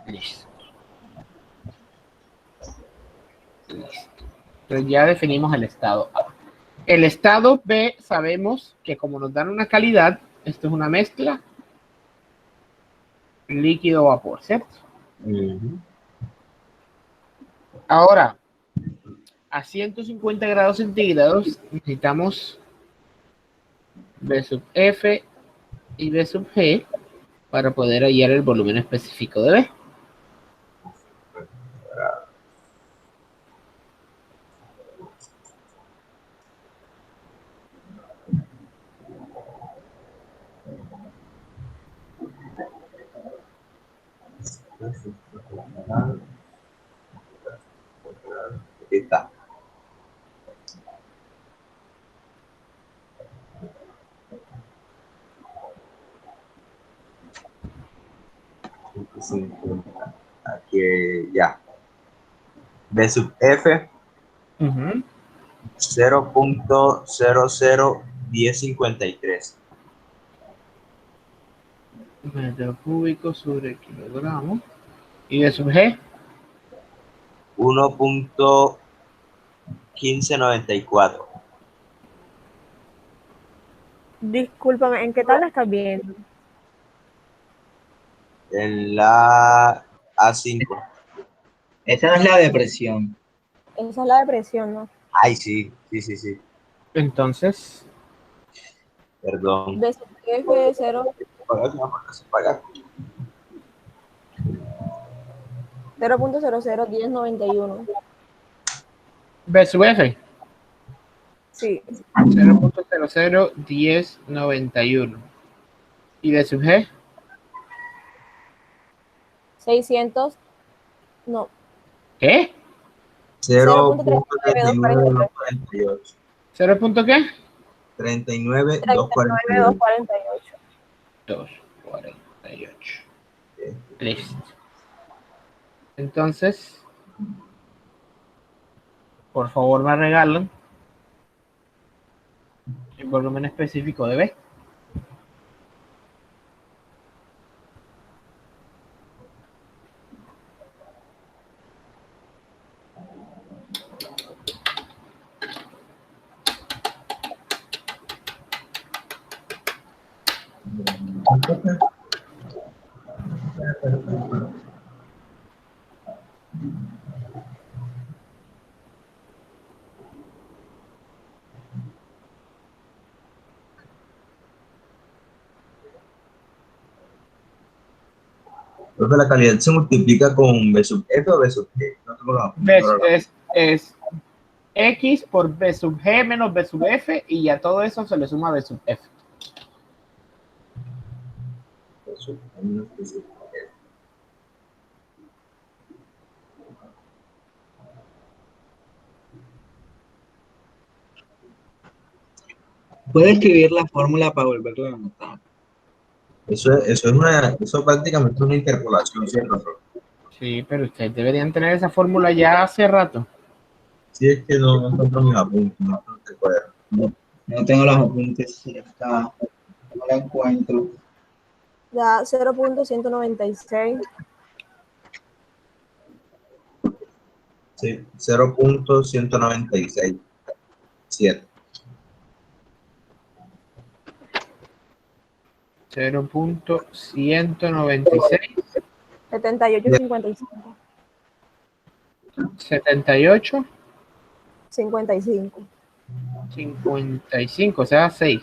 Listo. Entonces ya definimos el estado A. El estado B sabemos que como nos dan una calidad, esto es una mezcla líquido-vapor, ¿cierto? Ahora, a 150 grados centígrados necesitamos B sub F y B sub G para poder hallar el volumen específico de B. Aquí está. Aquí ya. B sub F 0.001053. Metro cúbico sobre kilogramo. ¿Y B sub G? 1.1594. Discúlpame, ¿en qué tabla estás viendo? En la A5. Esa no es la depresión. Esa es la depresión, ¿no? Ay, sí. Entonces, Perdón. B sub F 0.001091. B sub F. Sí. 0.001091. ¿Y B sub G? 600. No. ¿Qué? 0.39248. ¿0. ¿Qué? 39248. 248. Listo. Entonces, por favor me regalan el volumen específico de B. Entonces la calidad se multiplica con B sub F o B sub G. No tengo Es X por B sub G menos B sub F y ya todo eso se le suma a B sub F. Puede escribir la fórmula para volverlo a anotar. Eso prácticamente es una interpolación, ¿cierto? Sí, pero ustedes deberían tener esa fórmula ya hace rato. Sí, es que no encuentro mis apuntes, no recuerdo. No tengo los apuntes, no la encuentro. Da 0.196. Sí, 0.196. 7. 0.196, 78,55. 78, 55. 55, o sea, 6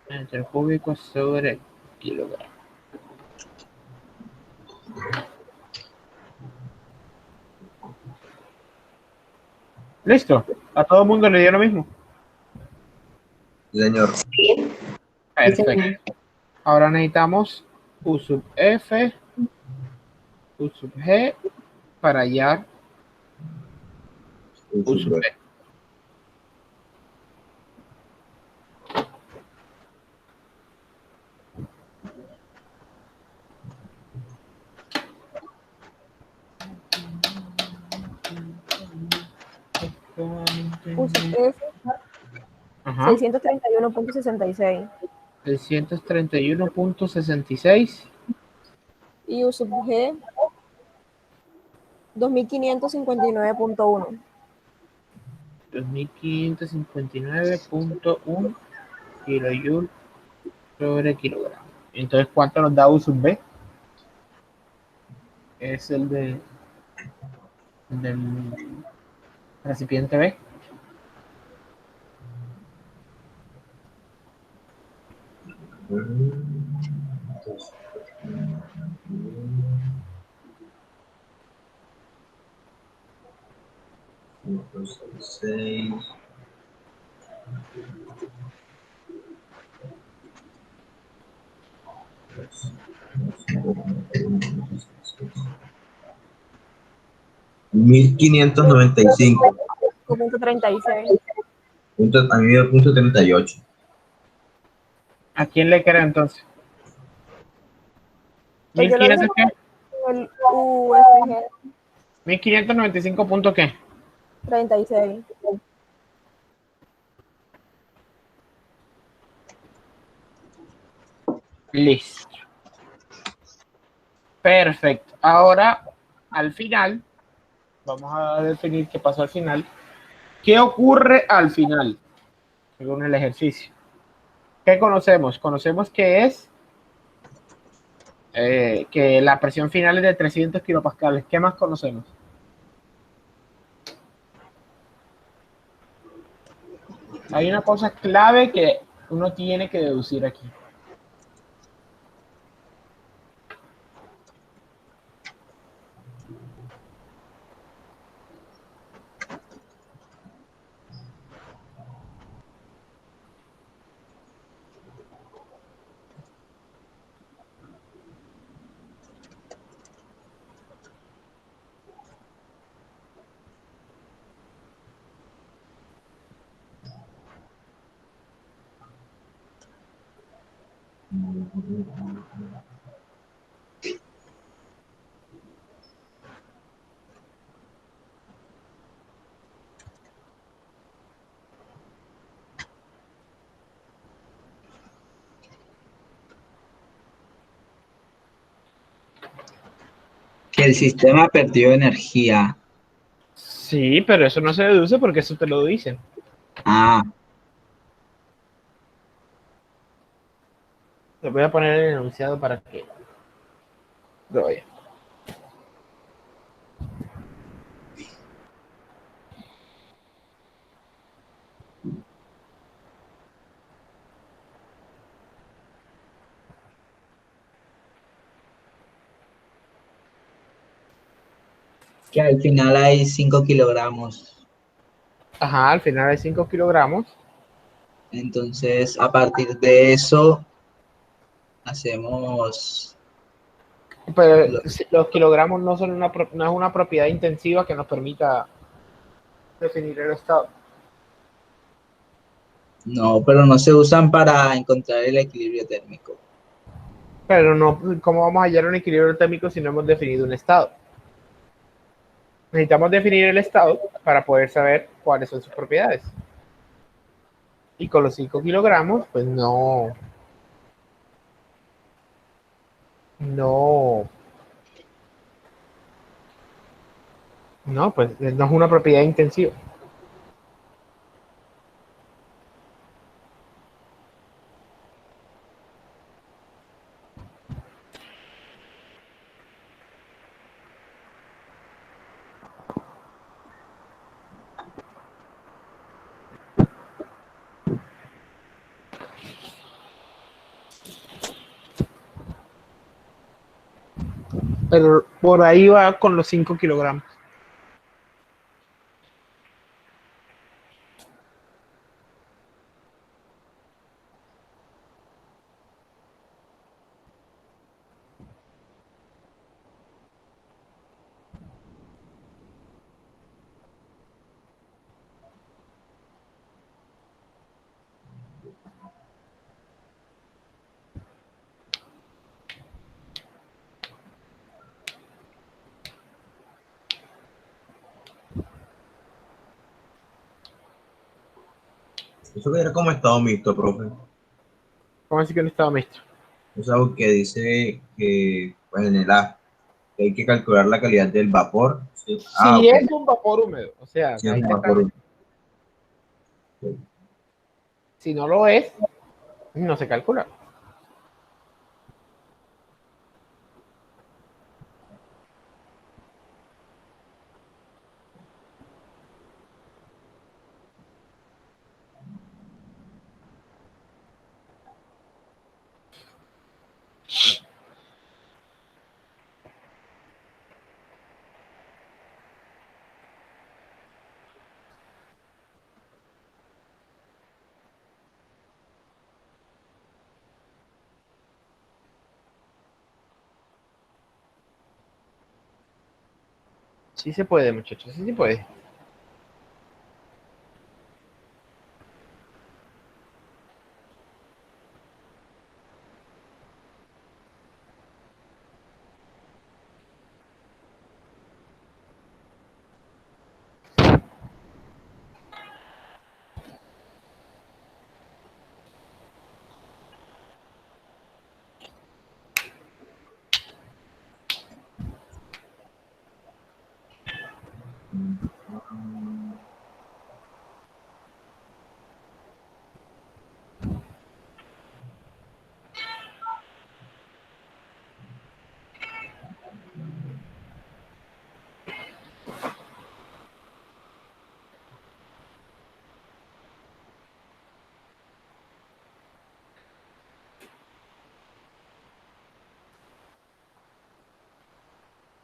metros cúbicos sobre kilogramo. ¿Listo? ¿A todo el mundo le dio lo mismo? Señor. Perfecto. Ahora necesitamos U sub F, U sub G para hallar U sub B. U sub F, Ajá. 631,66. 631.66. Y U sub G, 2559,1. 2559.1 kilojoule sobre kilogramo. Entonces, ¿cuánto nos da U sub B? Es el del recipiente B. $1,595. 5,36. A mí me dio punto 38. ¿A quién le queda entonces? Pues yo lo hice ¿1500 qué? con el UFG 1595 punto qué. 36. Listo. Perfecto. Ahora, al final, vamos a definir qué pasó al final. ¿Qué ocurre al final? Según el ejercicio. ¿Qué conocemos? Conocemos que es que la presión final es de 300 kilopascales. ¿Qué más conocemos? Hay una cosa clave que uno tiene que deducir aquí. Que el sistema perdió energía. Sí, pero eso no se deduce porque eso te lo dicen. Ah, Te voy a poner el enunciado para que lo vean. que al final hay 5 kilogramos. Ajá, al final hay 5 kilogramos. Entonces, a partir de eso, hacemos... Pero lo- los kilogramos no son no es una propiedad intensiva que nos permita definir el estado. No, pero no se usan para encontrar el equilibrio térmico. Pero no, ¿cómo vamos a hallar un equilibrio térmico si no hemos definido un estado? Necesitamos definir el estado para poder saber cuáles son sus propiedades. Y con los 5 kilogramos, pues no No, pues no es una propiedad intensiva. Pero por ahí va con los 5 kilogramos. Eso que era como estado mixto, profe. ¿Cómo así que no estaba mixto? O sea, que dice que pues en el A que hay que calcular la calidad del vapor. Sí. Ah, Si ok. es un vapor húmedo, o sea, Sí, es ahí un te está- vapor. si no lo es, no se calcula. Sí se puede, muchachos, sí se puede.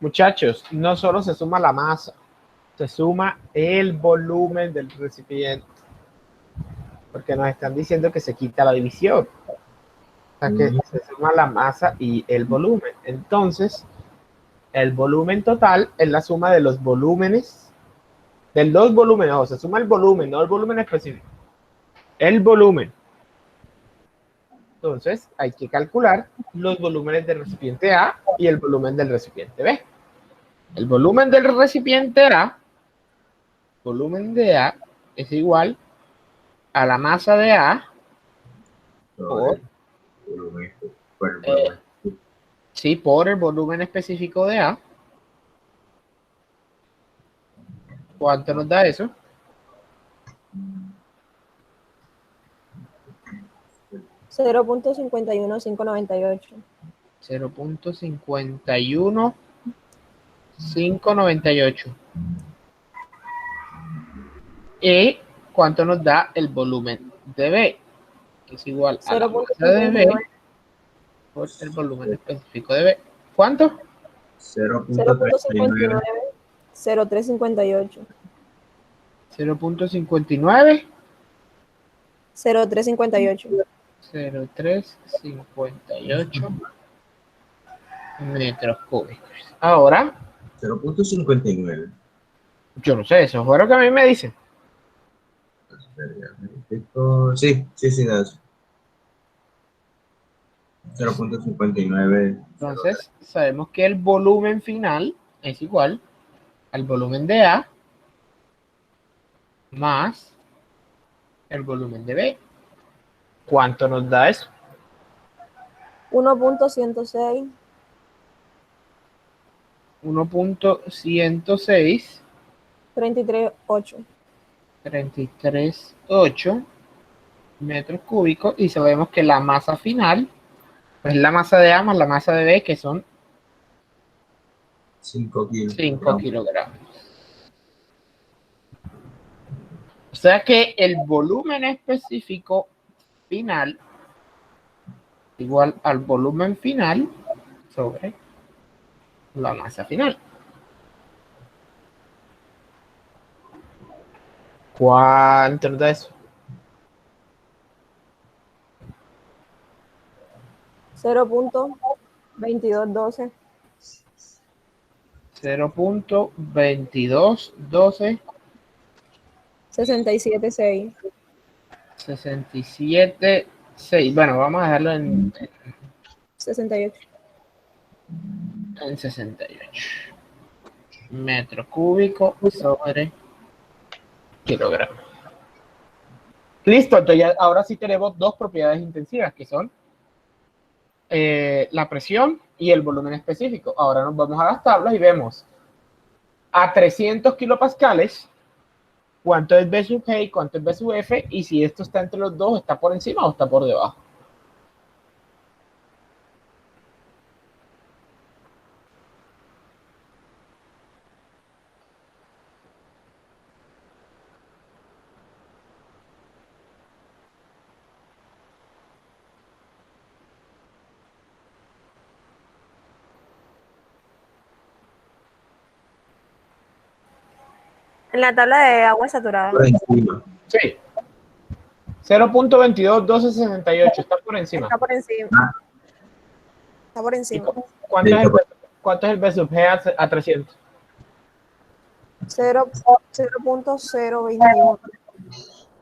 Muchachos, no solo se suma la masa, se suma el volumen del recipiente. Porque nos están diciendo que se quita la división. O sea, que se suma la masa y el volumen. Entonces, el volumen total es la suma de los volúmenes, de los volúmenes, o se suma el volumen, no el volumen específico. El volumen. Entonces, hay que calcular los volúmenes del recipiente A y el volumen del recipiente B. El volumen del recipiente A, volumen de A, es igual a la masa de A por, sí, por el volumen específico de A. ¿Cuánto nos da eso? 0.51598. 0.51598. ¿Y cuánto nos da el volumen de B? Que es igual a la masa de B 0.59. por el volumen específico de B. ¿Cuánto? 0.39. 0358. 0.59. 0358. 0358 metros cúbicos. Ahora, 0.59. yo no sé, eso fue lo que a mí me dicen. Sí, no, eso. 0.59. Entonces, sabemos que el volumen final es igual al volumen de A más el volumen de B. ¿Cuánto nos da eso? 1.106. 1.106 33,8. 33,8 metros cúbicos, y sabemos que la masa final, pues la masa de A más la masa de B, que son 5 kilos. 5 kilogramos. O sea que el volumen específico final igual al volumen final sobre la masa final. ¿Cuánto nos da eso? 0.2212. 0.2212 67,6. 67,6. Bueno, vamos a dejarlo en 68. 68 metros cúbicos sobre kilogramos. Listo, entonces ya, ahora sí tenemos dos propiedades intensivas, que son la presión y el volumen específico. Ahora nos vamos a las tablas y vemos a 300 kilopascales cuánto es B sub G y cuánto es B sub F, y si esto está entre los dos, ¿está por encima o está por debajo? En la tabla de agua saturada. Por encima. Sí. 0.221268, está por encima. Está por encima. Está por encima. ¿Cuánto es el B sub G a 300? 0.021.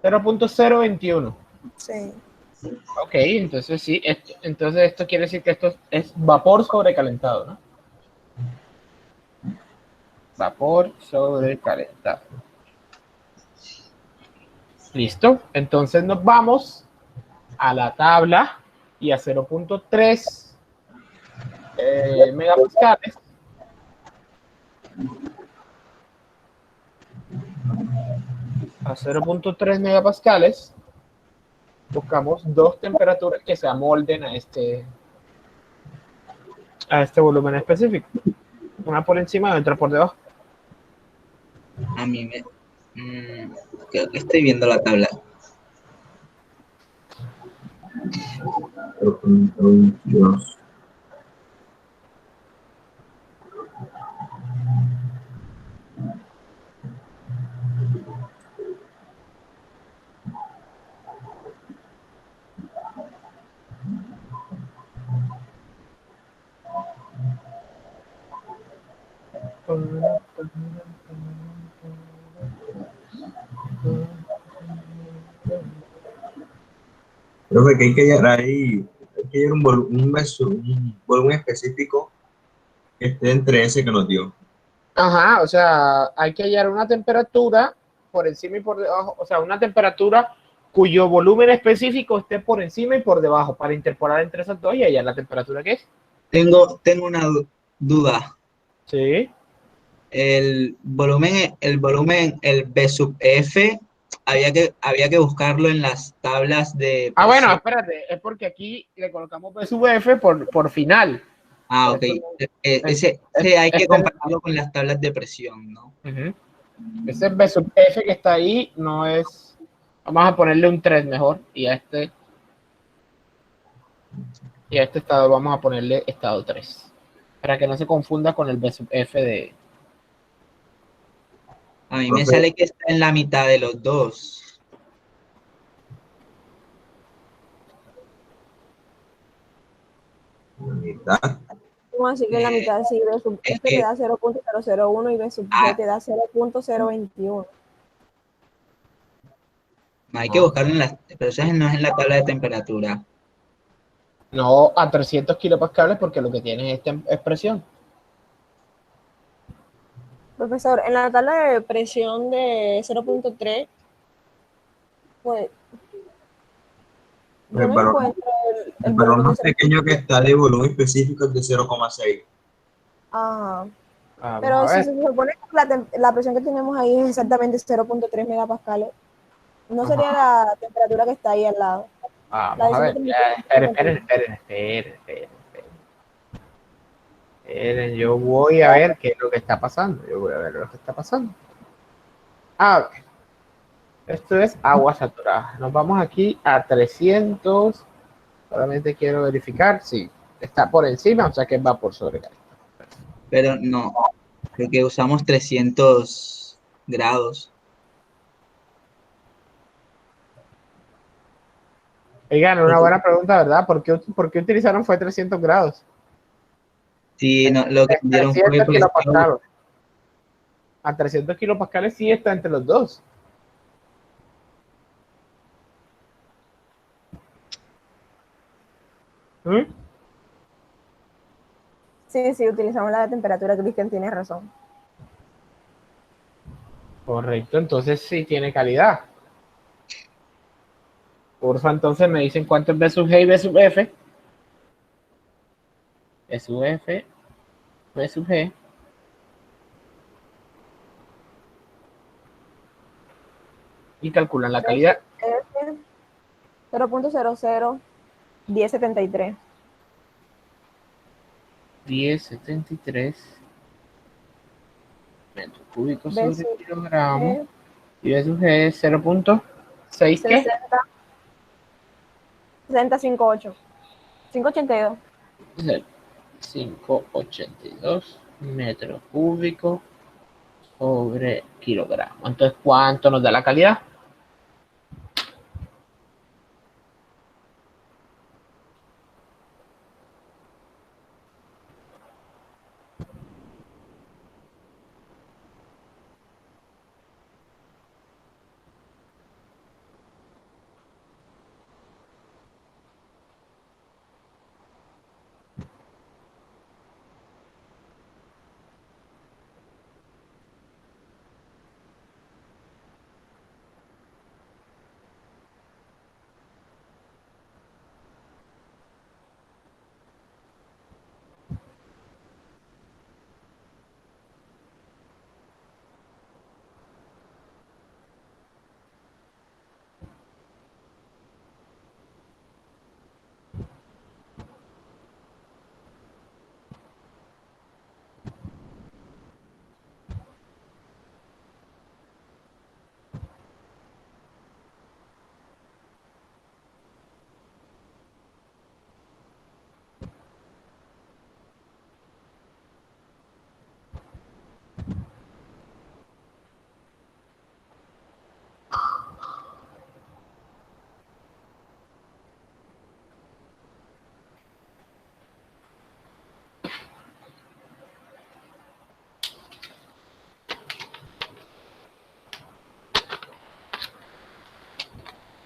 0.021. Sí. Ok, entonces sí, entonces esto quiere decir que esto es vapor sobrecalentado, ¿no? Vapor sobrecalentado. Listo, entonces nos vamos a la tabla y a 0.3 megapascales. A 0.3 megapascales buscamos dos temperaturas que se amolden a este volumen específico. Una por encima y otra por debajo. A mí me... creo que estoy viendo la tabla. 0.22. Creo que hay que llegar ahí, hay que llegar un volumen específico que esté entre ese que nos dio. Ajá, o sea, hay que hallar una temperatura por encima y por debajo, o sea, una temperatura cuyo volumen específico esté por encima y por debajo, para interpolar entre esas dos y hallar la temperatura que es. Tengo una duda. Sí. El volumen, el B sub F, había que buscarlo en las tablas de Ah, bueno, presión. espérate, es porque aquí le colocamos B sub F por final. Ah, ok. Ese hay que compararlo con las tablas de presión, ¿no? Ese B sub F que está ahí no es... Vamos a ponerle un 3 mejor, y a este estado vamos a ponerle estado 3, para que no se confunda con el B sub F de... A mí me sale que está en la mitad de los dos. La mitad. ¿Cómo así que en la mitad? Sí, B sub F te da 0.001 y B sub G te da 0.021. Hay que buscarlo en las... Pero eso no es en la tabla de temperatura. No, a 300 kilopascales, porque lo que tiene es esta expresión. Profesor, en la tabla de presión de 0.3, pues yo no encuentro el valor más pequeño que está de volumen específico es de 0,6. Ajá. Vamos Pero a si ver. se supone que la presión que tenemos ahí es exactamente 0.3 megapascales, no Ajá. sería la temperatura que está ahí al lado. La Vamos de a ver. 130. Ya, esperen. Yo voy a ver qué es lo que está pasando. Yo voy a ver lo que está pasando. Ah, ok. Esto es agua saturada. Nos vamos aquí a 300. Solamente quiero verificar si está por encima, o sea que va por sobre. Pero no, porque usamos 300 grados. Oigan, una buena pregunta, ¿verdad? ¿Por qué utilizaron fue 300 grados? Sí, no, lo que Es dieron fue 300 presión. kilopascales. A 300 kilopascales sí está entre los dos. ¿Mm? Sí, utilizamos la de temperatura, Cristian tiene razón. Correcto, entonces sí tiene calidad. Porfa, entonces me dicen cuánto es B sub G y B sub F. B sub F, B sub G. Y calculan la calidad. 0.001073. 1073 metros cúbicos B sobre sub kilogramo. G, Y B sub G es 0.6 ¿qué? 60, 6058. 582. 582 metros cúbicos sobre kilogramo. Entonces, ¿cuánto nos da la calidad?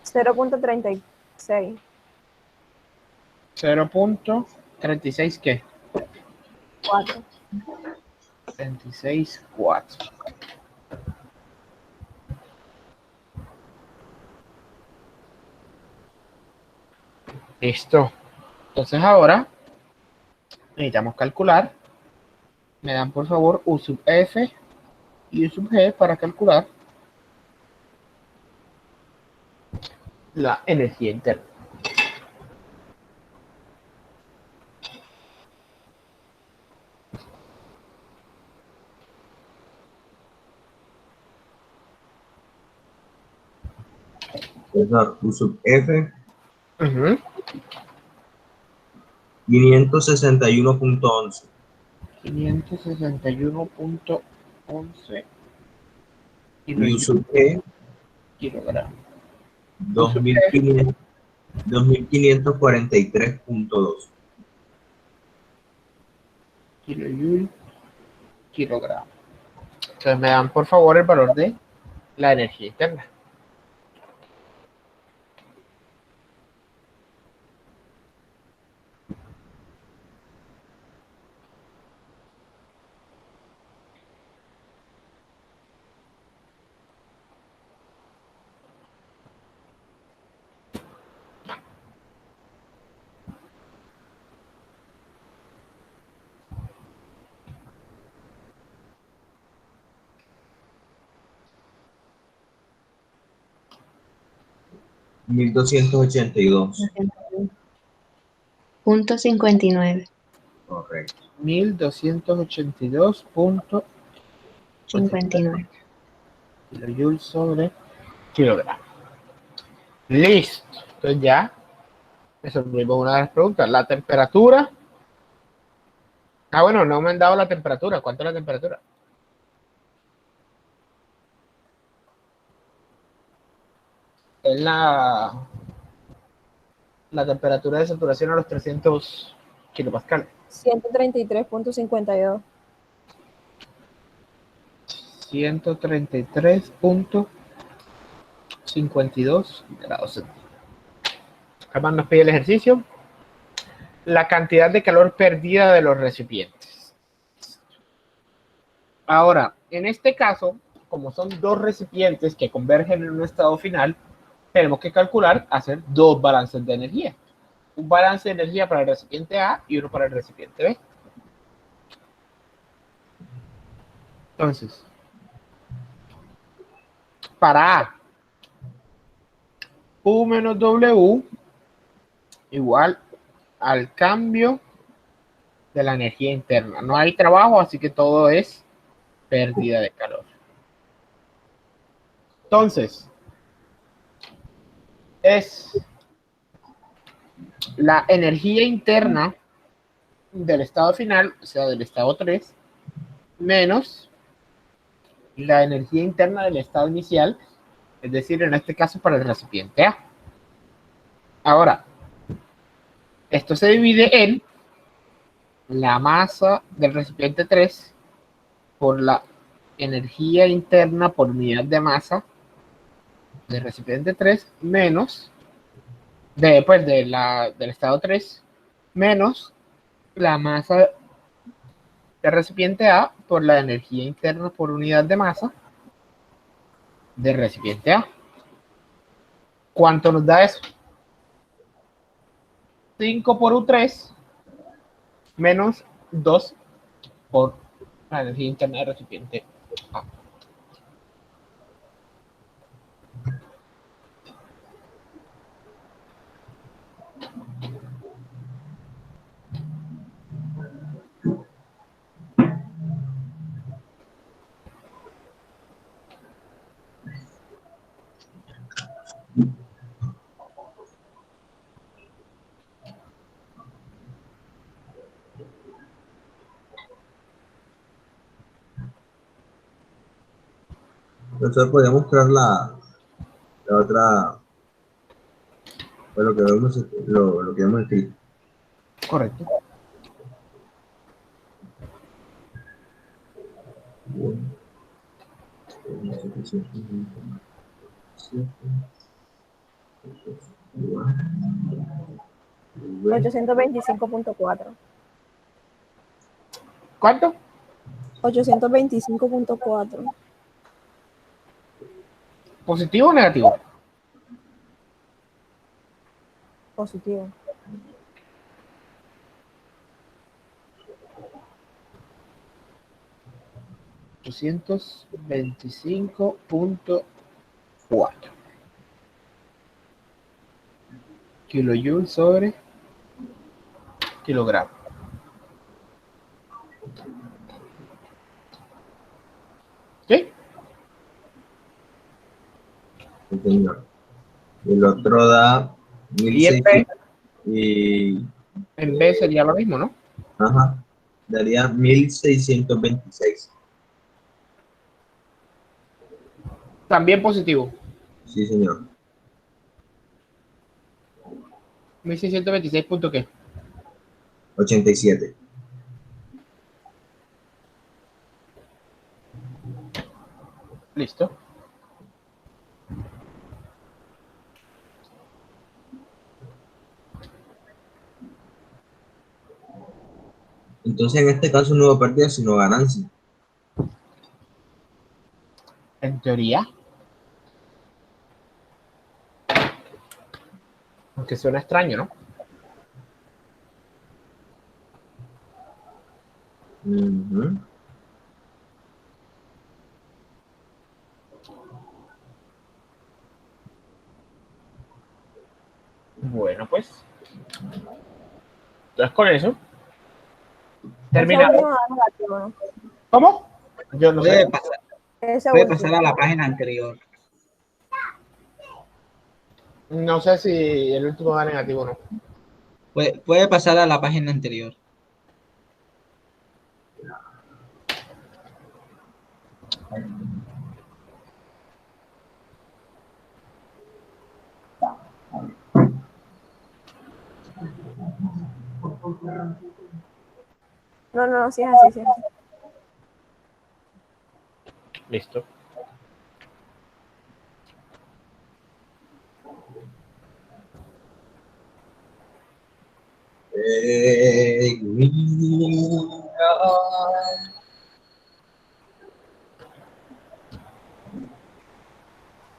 Cero punto treinta y seis. 0.36 ¿qué? 4. 36,4. Listo. Entonces ahora necesitamos calcular. Me dan por favor U sub F y U sub G para calcular la energía interna. Profesor, U sub F, Ujú. 561.11. 561,11 Y U sub G, kilogramos. U sub G, 2500 2543.2. kilojoule, kilogramo. Entonces me dan por favor el valor de la energía interna. 1282. 282.59. Correcto. 1282.89 59. kilojoules sobre kilogramo. Listo. Entonces ya resolvimos una de las preguntas. La temperatura. Ah, bueno, no me han dado la temperatura. ¿Cuánto es la temperatura? Es la temperatura de saturación a los 300 kilopascales. 133.52. 133.52 grados centígrados. Además nos pide el ejercicio. La cantidad de calor perdida de los recipientes. Ahora, en este caso, como son dos recipientes que convergen en un estado final, tenemos que calcular, hacer dos balances de energía. Un balance de energía para el recipiente A y uno para el recipiente B. Entonces, para A, U menos W igual al cambio de la energía interna. No hay trabajo, así que todo es pérdida de calor. Entonces, es la energía interna del estado final, o sea, del estado 3, menos la energía interna del estado inicial, es decir, en este caso para el recipiente A. Ahora, esto se divide en la masa del recipiente 3 por la energía interna por unidad de masa del recipiente 3 menos del estado 3 menos la masa del recipiente A por la energía interna por unidad de masa del recipiente A. ¿Cuánto nos da eso? 5 por U3 menos 2 por la energía interna del recipiente A. Entonces podemos mostrar la otra, pues lo que hemos escrito. Correcto. Bueno. 825.4. ¿Cuánto? 825.4. ¿Positivo o negativo? Positivo. $225.4 kilojoules sobre kilogramo. ¿Sí? Sí, señor. El otro da Y en B, 1600 y en B sería lo mismo, ¿no? ajá, daría 1626. También positivo. Sí, señor. 1626 punto qué. 87. Listo. Entonces en este caso no hubo pérdida, sino ganancia. En teoría. Aunque suena extraño, ¿no? Ujú. Bueno, pues. Entonces con eso. Ese Terminado. último da negativo, ¿no? ¿Cómo? Yo no sé. Ese Puede último. pasar a la página anterior. No sé si el último da negativo o no. Puede pasar a la página anterior. No, sí es así, sí es así. Listo.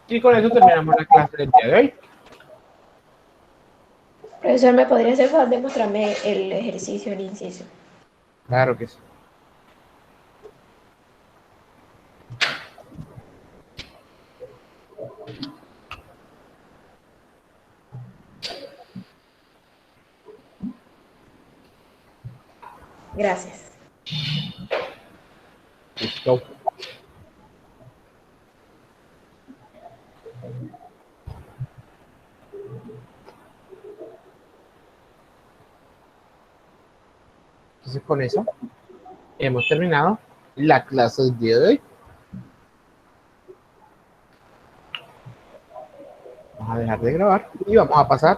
Y con eso terminamos la clase del día de hoy. Profesor, ¿me podría hacer favor de mostrarme el ejercicio, el inciso? Claro que sí. Gracias. Listo. Entonces con eso hemos terminado la clase del día de hoy. Vamos a dejar de grabar y vamos a pasar